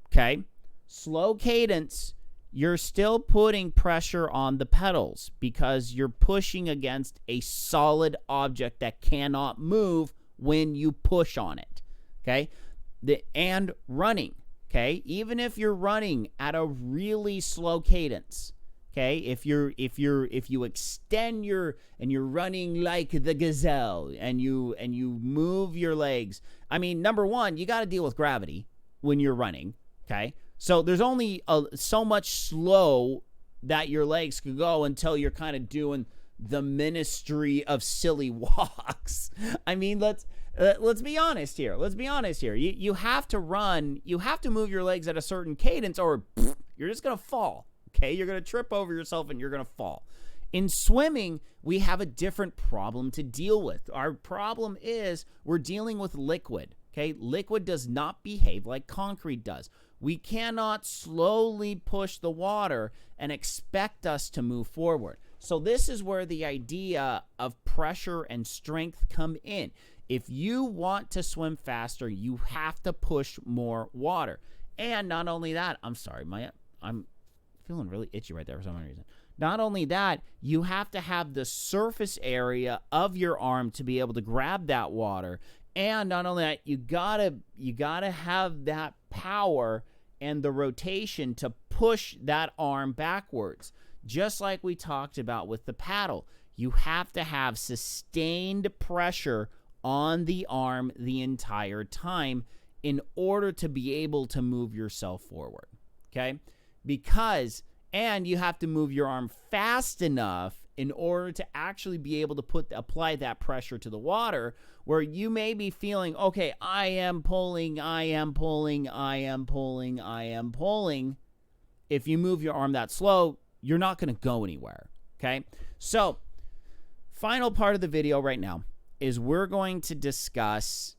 okay? Slow cadence, you're still putting pressure on the pedals because you're pushing against a solid object that cannot move when you push on it, okay? And running, okay? Even if you're running at a really slow cadence, okay? If you extend and you're running like the gazelle and you move your legs, I mean, number one, you got to deal with gravity when you're running, okay? So there's only so much slow that your legs could go until you're kind of doing the ministry of silly walks. I mean, let's be honest here. Let's be honest here. You have to run. You have to move your legs at a certain cadence, or you're just going to fall. Okay, you're going to trip over yourself and you're going to fall. In swimming, we have a different problem to deal with. Our problem is we're dealing with liquid. Okay, liquid does not behave like concrete does. We cannot slowly push the water and expect us to move forward. So this is where the idea of pressure and strength come in. If you want to swim faster, you have to push more water. And not only that, I'm sorry, I'm feeling really itchy right there for some reason. Not only that, you have to have the surface area of your arm to be able to grab that water. And not only that, you gotta have that power and the rotation to push that arm backwards. Just like we talked about with the paddle, you have to have sustained pressure on the arm the entire time in order to be able to move yourself forward. Okay? And you have to move your arm fast enough in order to actually be able to apply that pressure to the water, where you may be feeling, okay, I am pulling. If you move your arm that slow, you're not going to go anywhere, okay? So, final part of the video right now is we're going to discuss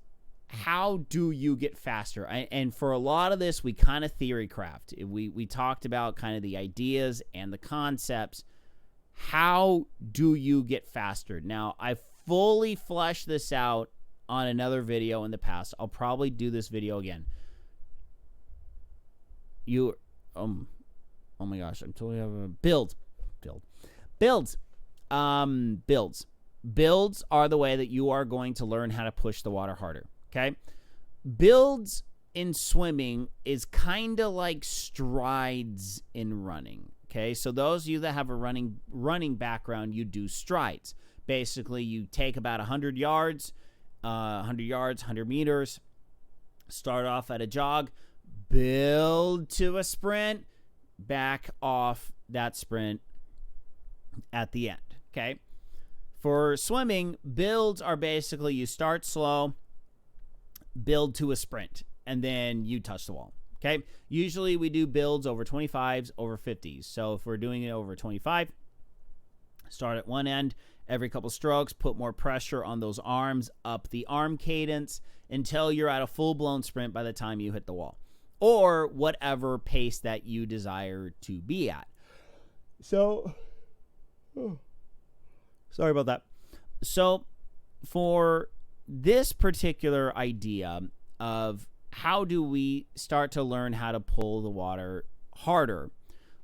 how do you get faster. And for a lot of this, we kind of theory craft. We talked about kind of the ideas and the concepts. How do you get faster? Now, I fully fleshed this out on another video in the past. I'll probably do this video again. Oh my gosh, I'm totally having a builds. Builds are the way that you are going to learn how to push the water harder. Okay? Builds in swimming is kind of like strides in running. Okay? So those of you that have a running background, you do strides. Basically, you take about 100 yards, 100 meters, start off at a jog, build to a sprint, back off that sprint at the end. Okay? For swimming, builds are basically you start slow, build to a sprint, and then you touch the wall. Okay? Usually we do builds over 25s, over 50s. So if we're doing it over 25, start at one end, every couple strokes, put more pressure on those arms, up the arm cadence until you're at a full-blown sprint by the time you hit the wall, or whatever pace that you desire to be at. So, sorry about that. So for this particular idea of how do we start to learn how to pull the water harder,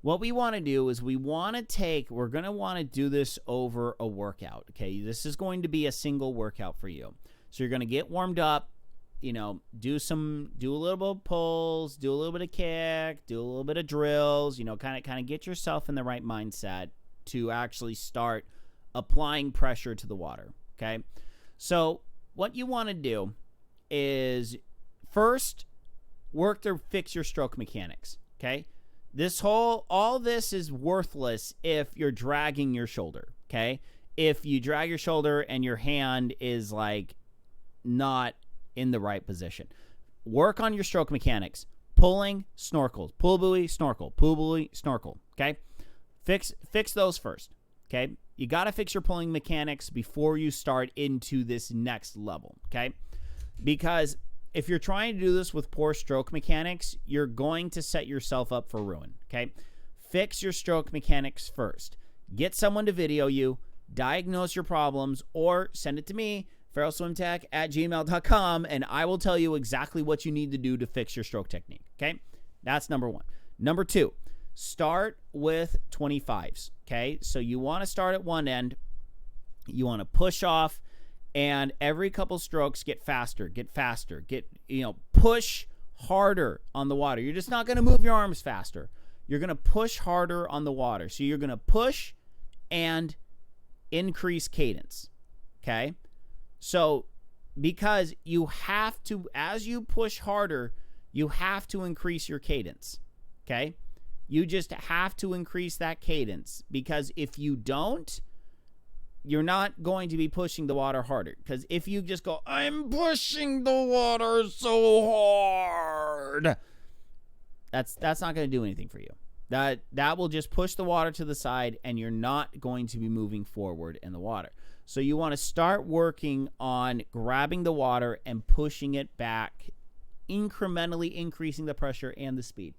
what we want to do is we're going to want to do this over a workout. Okay, this is going to be a single workout for you. So you're going to get warmed up, do a little bit of pulls, do a little bit of kick, do a little bit of drills, kind of get yourself in the right mindset to actually start applying pressure to the water. Okay, so what you want to do is first work to fix your stroke mechanics. Okay, all this is worthless if you're dragging your shoulder. Okay, if you drag your shoulder and your hand is like not in the right position, work on your stroke mechanics. Pulling, snorkels, pull buoy, snorkel, pull buoy, snorkel. Okay, fix those first. Okay, you got to fix your pulling mechanics before you start into this next level. Okay, because if you're trying to do this with poor stroke mechanics, you're going to set yourself up for ruin. Okay, fix your stroke mechanics first. Get someone to video you, diagnose your problems, or send it to me, ferrellswimtech@gmail.com, and I will tell you exactly what you need to do to fix your stroke technique. Okay, that's number one. Number two, start with 25s. Okay, so you want to start at one end, you want to push off, and every couple strokes get faster, push harder on the water. You're just not going to move your arms faster. You're going to push harder on the water. So you're going to push and increase cadence. Okay, so because you have to, as you push harder, you have to increase your cadence. Okay, you just have to increase that cadence, because if you don't, you're not going to be pushing the water harder. Because if you just go, I'm pushing the water so hard, that's not going to do anything for you. That will just push the water to the side, and you're not going to be moving forward in the water. So you want to start working on grabbing the water and pushing it back, incrementally increasing the pressure and the speed.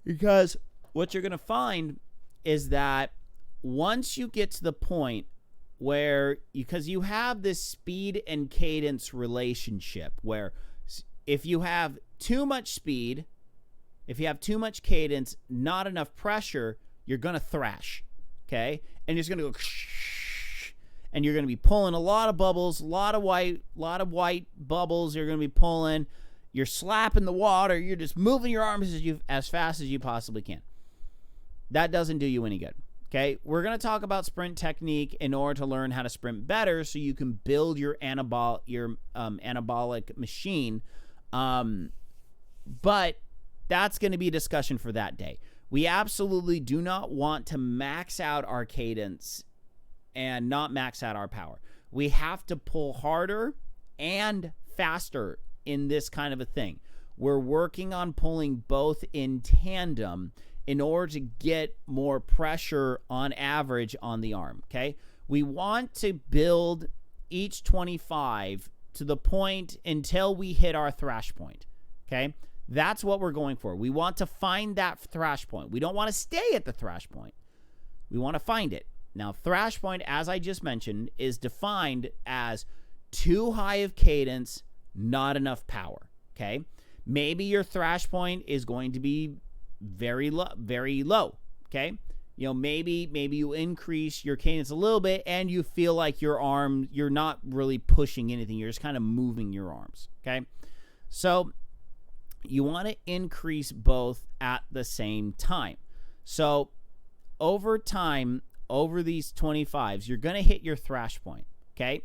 Because what you're going to find is that once you get to the point where, because you have this speed and cadence relationship where if you have too much speed, if you have too much cadence, not enough pressure, you're going to thrash, okay? And you're just going to go, and you're going to be pulling a lot of bubbles, a lot of white bubbles you're going to be pulling. You're slapping the water. You're just moving your arms as fast as you possibly can. That doesn't do you any good, okay? We're going to talk about sprint technique in order to learn how to sprint better so you can build your anabolic machine. But that's going to be a discussion for that day. We absolutely do not want to max out our cadence and not max out our power. We have to pull harder and faster in this kind of a thing. We're working on pulling both in tandem in order to get more pressure on average on the arm, okay? We want to build each 25 to the point until we hit our thrash point, okay? That's what we're going for. We want to find that thrash point. We don't want to stay at the thrash point. We want to find it. Now, thrash point, as I just mentioned, is defined as too high of cadence, not enough power, okay? Maybe your thrash point is going to be very low, okay? You know, maybe you increase your cadence a little bit and you feel like your arm, you're not really pushing anything. You're just kind of moving your arms, okay? So you want to increase both at the same time. So over time, over these 25s, you're going to hit your thrash point, okay?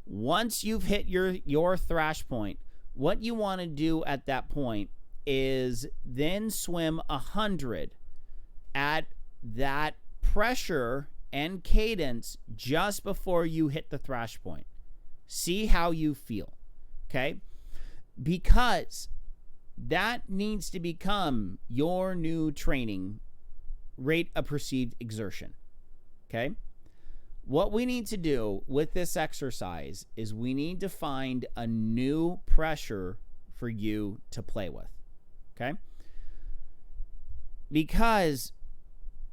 Once you've hit your thrash point, what you want to do at that point is then swim 100 at that pressure and cadence just before you hit the thrash point. See how you feel, okay? Because that needs to become your new training rate of perceived exertion, okay? What we need to do with this exercise is we need to find a new pressure for you to play with, okay? Because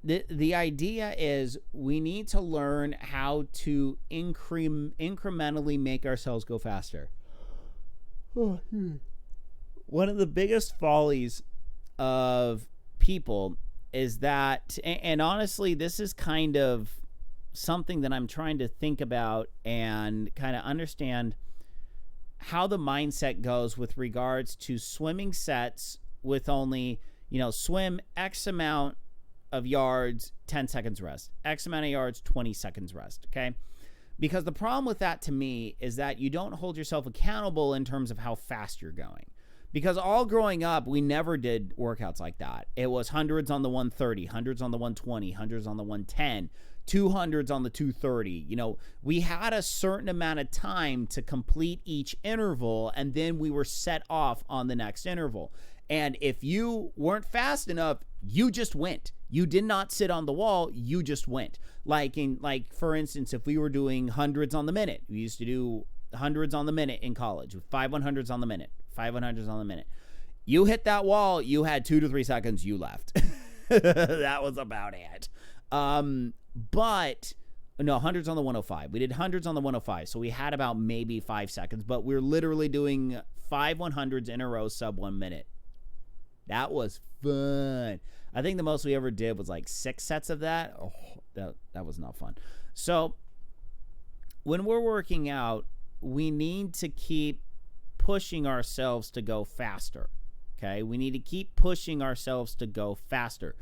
the idea is we need to learn how to incrementally make ourselves go faster. One of the biggest follies of people is that, and honestly, this is kind of something that I'm trying to think about and kind of understand how the mindset goes with regards to swimming sets with only, swim X amount of yards, 10 seconds rest, X amount of yards, 20 seconds rest, okay? Because the problem with that to me is that you don't hold yourself accountable in terms of how fast you're going. Because all growing up, we never did workouts like that. It was hundreds on the 130, hundreds on the 120, hundreds on the 110, 200s on the 230. We had a certain amount of time to complete each interval, and then we were set off on the next interval. And if you weren't fast enough, you just went. You did not sit on the wall. You just went. Like for instance, if we were doing hundreds on the minute, we used to do hundreds on the minute in college with 500s on the minute. 500s on the minute. You hit that wall, you had 2 to 3 seconds, you left. That was about it. But no, hundreds on the 105. We did hundreds on the 105, so we had about maybe 5 seconds, but we're literally doing 5 100s in a row, sub 1 minute. That was fun. I think the most we ever did was like 6 sets of that. Oh, that was not fun. So when we're working out, we need to keep pushing ourselves to go faster, okay? We need to keep pushing ourselves to go faster.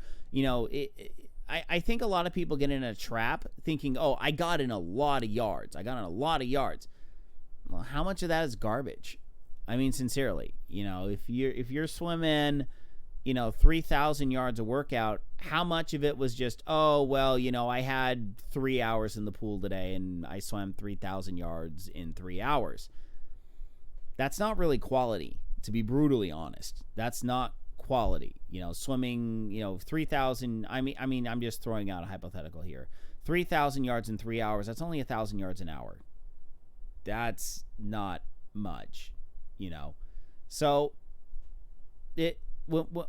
I think a lot of people get in a trap thinking, oh, I got in a lot of yards. Well, how much of that is garbage? I mean, sincerely, if you're swimming 3,000 yards of workout, how much of it was just, oh, well, I had 3 hours in the pool today and I swam 3,000 yards in 3 hours. That's not really quality, to be brutally honest. That's not quality. Swimming, 3,000, I mean, I'm just throwing out a hypothetical here. 3,000 yards in 3 hours, that's only 1,000 yards an hour. That's not much, So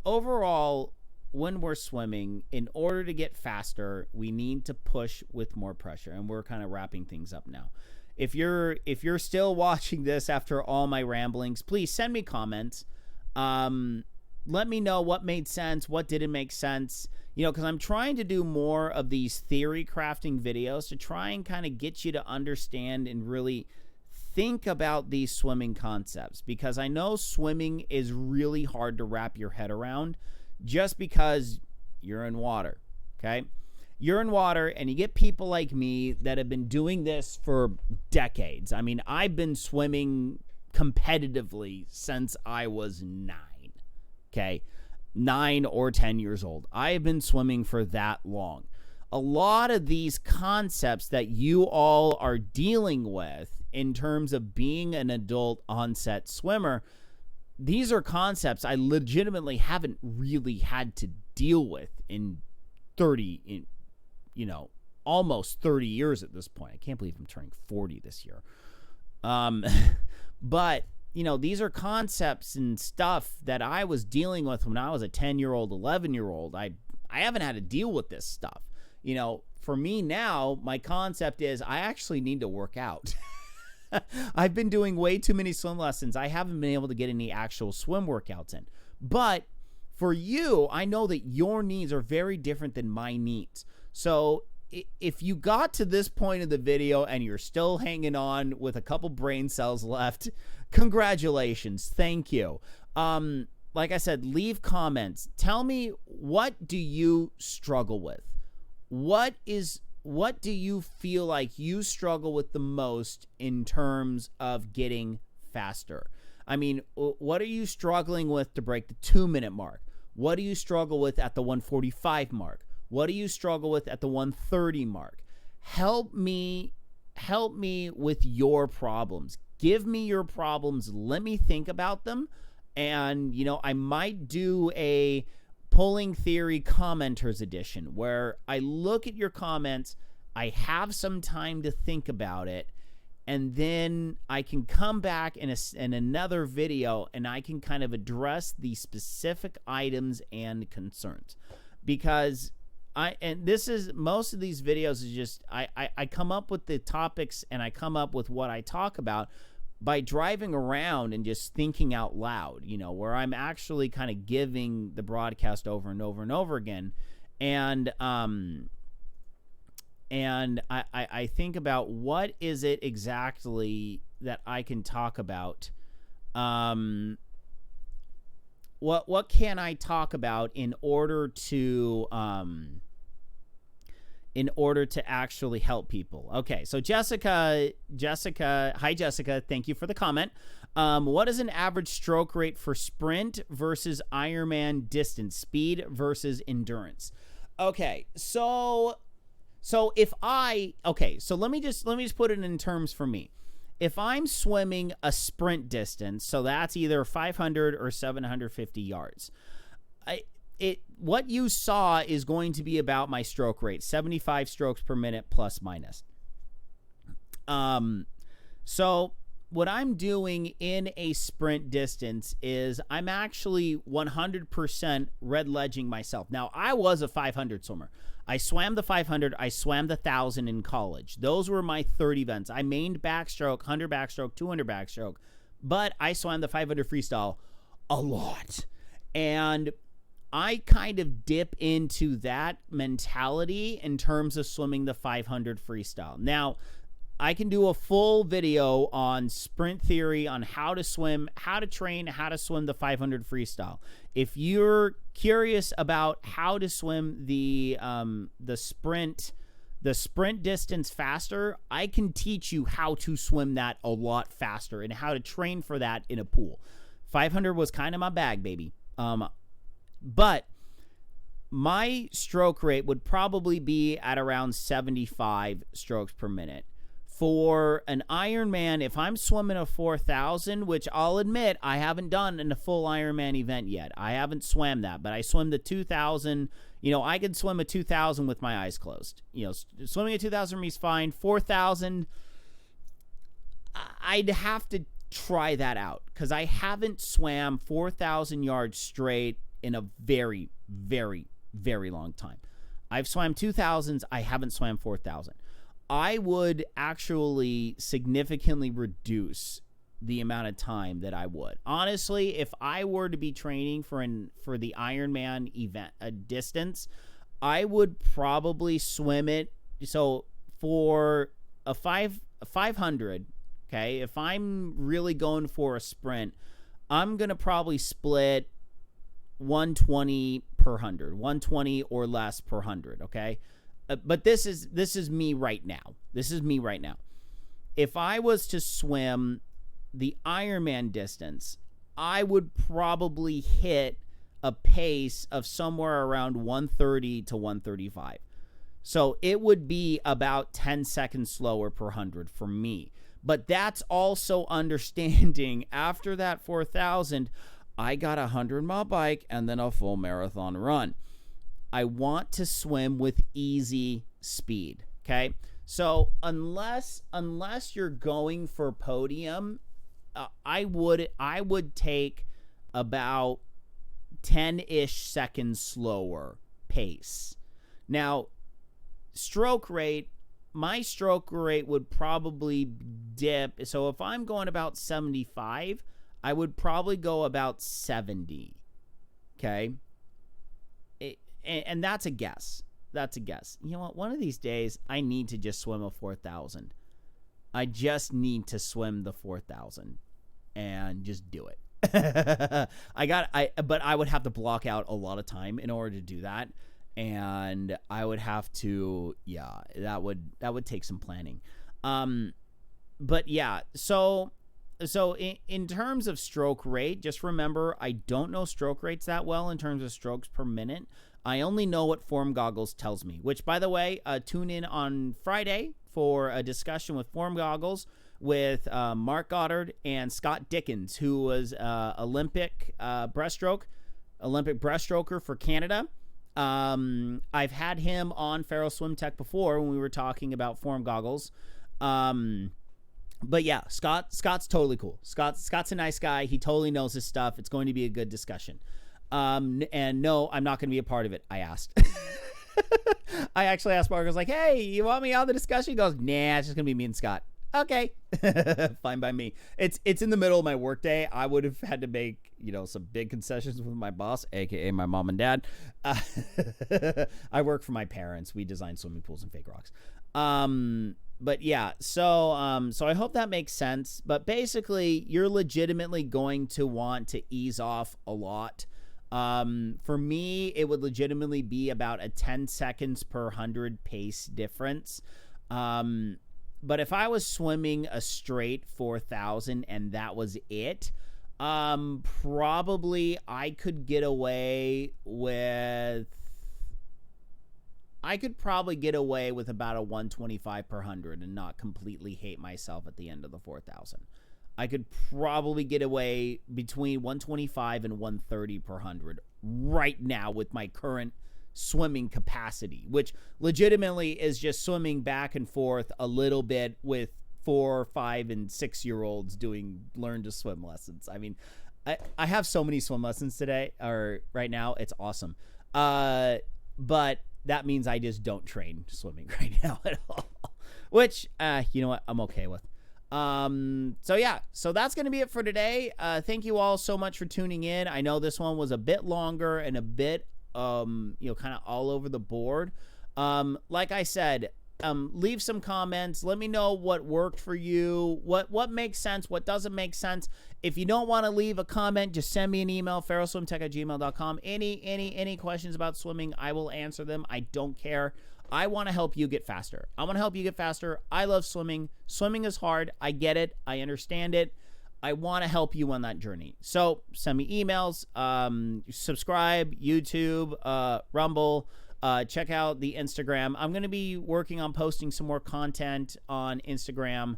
overall, when we're swimming, in order to get faster, we need to push with more pressure. And we're kind of wrapping things up now. If you're still watching this after all my ramblings, please send me comments. Let me know what made sense, what didn't make sense. Because I'm trying to do more of these theory crafting videos to try and kind of get you to understand and really think about these swimming concepts, because I know swimming is really hard to wrap your head around just because you're in water, okay? You're in water and you get people like me that have been doing this for decades. I mean, I've been swimming competitively since I was 9, okay? 9 or 10 years old. I have been swimming for that long. A lot of these concepts that you all are dealing with in terms of being an adult onset swimmer, these are concepts I legitimately haven't really had to deal with in almost 30 years at this point. I can't believe I'm turning 40 this year. But, these are concepts and stuff that I was dealing with when I was a 10-year-old, 11-year-old. I haven't had to deal with this stuff. For me now, my concept is I actually need to work out. I've been doing way too many swim lessons. I haven't been able to get any actual swim workouts in. But for you, I know that your needs are very different than my needs. So if you got to this point of the video and you're still hanging on with a couple brain cells left, congratulations. Thank you. Like I said, leave comments. Tell me, what do you struggle with? What do you feel like you struggle with the most in terms of getting faster? I mean, what are you struggling with to break the 2-minute mark? What do you struggle with at the 1:45 mark? What do you struggle with at the 1:30 mark? Help me with your problems. Give me your problems. Let me think about them. And, I might do a Pulling Theory Commenters Edition, where I look at your comments, I have some time to think about it, and then I can come back in another video and I can kind of address the specific items and concerns. Because most of these videos is just, I come up with the topics and I come up with what I talk about by driving around and just thinking out loud, where I'm actually kind of giving the broadcast over and over and over again. And I think about what is it exactly that I can talk about. What can I talk about in order to actually help people? Okay, so Jessica, hi Jessica, thank you for the comment. What is an average stroke rate for sprint versus Ironman distance, speed versus endurance? Okay, so let me just put it in terms for me. If I'm swimming a sprint distance, so that's either 500 or 750 yards, what you saw is going to be about my stroke rate, 75 strokes per minute plus minus. So what I'm doing in a sprint distance is I'm actually 100% red ledging myself. Now, I was a 500 swimmer. I swam the 500. I swam the 1,000 in college. Those were my 30 events. I mained backstroke, 100 backstroke, 200 backstroke, but I swam the 500 freestyle a lot. And I kind of dip into that mentality in terms of swimming the 500 freestyle. Now, I can do a full video on sprint theory, on how to swim, how to train, how to swim the 500 freestyle. If you're curious about how to swim the sprint distance faster, I can teach you how to swim that a lot faster and how to train for that in a pool. 500 was kind of my bag, baby. But my stroke rate would probably be at around 75 strokes per minute. For an Ironman, if I'm swimming a 4,000, which I'll admit I haven't done in a full Ironman event yet. I haven't swam that, but I swim the 2,000. I could swim a 2,000 with my eyes closed. Swimming a 2,000 for me is fine. 4,000, I'd have to try that out because I haven't swam 4,000 yards straight in a very, very, very long time. I've swam 2,000s. I haven't swam 4,000. I would actually significantly reduce the amount of time that I would. Honestly, if I were to be training for the Ironman event, a distance, I would probably swim it. So for a 500, okay, if I'm really going for a sprint, I'm going to probably split 120 per 100, 120 or less per 100, okay? But this is me right now. This is me right now. If I was to swim the Ironman distance, I would probably hit a pace of somewhere around 130 to 135. So it would be about 10 seconds slower per 100 for me. But that's also understanding after that 4,000, I got a 100-mile bike and then a full marathon run. I want to swim with easy speed, okay? So unless you're going for podium, I would take about 10-ish seconds slower pace. Now, stroke rate, my stroke rate would probably dip. So if I'm going about 75, I would probably go about 70, okay? And that's a guess. That's a guess. You know what? One of these days, I need to just swim a 4,000. I just need to swim the 4,000 and just do it. But I would have to block out a lot of time in order to do that. And I would have to, that would take some planning. But yeah, so in terms of stroke rate, just remember, I don't know stroke rates that well in terms of strokes per minute. I only know what Form Goggles tells me, which, by the way, tune in on Friday for a discussion with Form Goggles with Mark Goddard and Scott Dickens, who was Olympic breaststroker for Canada. I've had him on Ferrell Swim Tech before when we were talking about Form Goggles. But yeah, Scott's totally cool. Scott's a nice guy. He totally knows his stuff. It's going to be a good discussion. And no, I'm not going to be a part of it. I asked. I actually asked Mark. I was like, "Hey, you want me on the discussion?" He goes, "Nah, it's just going to be me and Scott." Okay, fine by me. It's in the middle of my workday. I would have had to make some big concessions with my boss, aka my mom and dad. I work for my parents. We design swimming pools and fake rocks. But yeah, so I hope that makes sense. But basically, you're legitimately going to want to ease off a lot. For me, it would legitimately be about a 10 seconds per 100 pace difference. But if I was swimming a straight 4,000 and that was it, probably I could get away with about a 125 per 100 and not completely hate myself at the end of the 4,000. I could probably get away between 125 and 130 per 100 right now with my current swimming capacity, which legitimately is just swimming back and forth a little bit with 4, 5, and 6-year-olds doing learn to swim lessons. I mean, I have so many swim lessons today or right now. It's awesome. But that means I just don't train swimming right now at all, which, you know what, I'm okay with. So yeah, so that's going to be it for today. Thank you all so much for tuning in. I know this one was a bit longer and a bit, kind of all over the board. Like I said, leave some comments. Let me know what worked for you, what makes sense, what doesn't make sense. If you don't want to leave a comment, just send me an email, ferrellswimtech@gmail.com. Any questions about swimming, I will answer them. I don't care. I want to help you get faster. I love swimming. Swimming is hard. I get it. I understand it. I want to help you on that journey. So send me emails, subscribe, YouTube, Rumble, check out the Instagram. I'm going to be working on posting some more content on Instagram.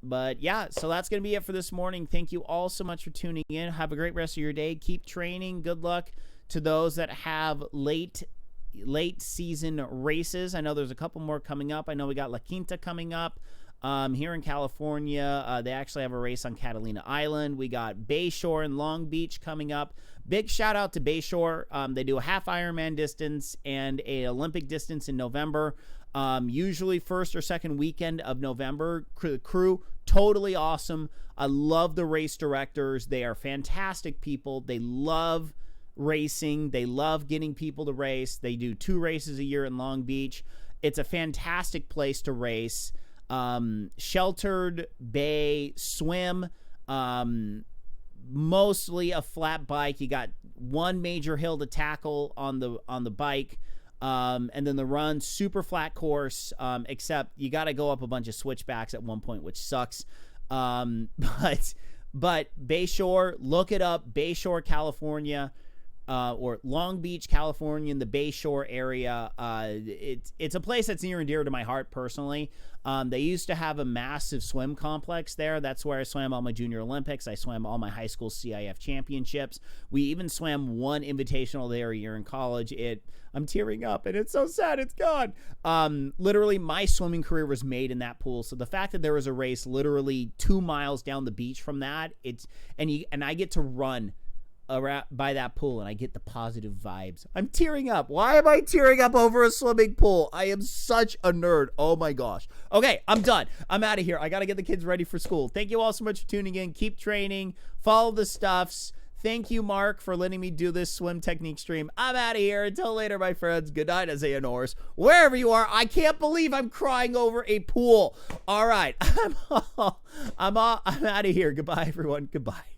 But yeah, so that's going to be it for this morning. Thank you all so much for tuning in. Have a great rest of your day. Keep training. Good luck to those that have late season races. I know there's a couple more coming up. I know we got La Quinta coming up. Here in California, they actually have a race on Catalina Island. We got Bayshore and Long Beach coming up. Big shout out to Bayshore. They do a half Ironman distance and a Olympic distance in November. Usually first or second weekend of November. The crew, totally awesome. I love the race directors. They are fantastic people. They love racing. They love getting people to race. They do 2 races a year in Long Beach. It's a fantastic place to race. Sheltered bay swim, mostly a flat bike. You got one major hill to tackle on the bike, and then the run, super flat course, except you got to go up a bunch of switchbacks at one point, which sucks. But Bayshore, look it up, Bayshore, California. Or Long Beach, California, in the Bayshore area. It's a place that's near and dear to my heart personally. They used to have a massive swim complex there. That's where I swam all my junior Olympics. I swam all my high school CIF championships. We even swam one invitational there a year in college. I'm tearing up, and it's so sad it's gone. Literally, my swimming career was made in that pool. So the fact that there was a race literally 2 miles down the beach from that, and I get to run around by that pool, and I get the positive vibes. I'm tearing up. Why am I tearing up over a swimming pool? I am such a nerd. Oh my gosh. Okay, I'm done. I'm out of here. I got to get the kids ready for school. Thank you all so much for tuning in. Keep training. Follow the stuffs. Thank you, Mark, for letting me do this swim technique stream. I'm out of here. Until later, my friends. Good night, Isaiah Norris. Wherever you are, I can't believe I'm crying over a pool. All right. I'm out of here. Goodbye, everyone. Goodbye.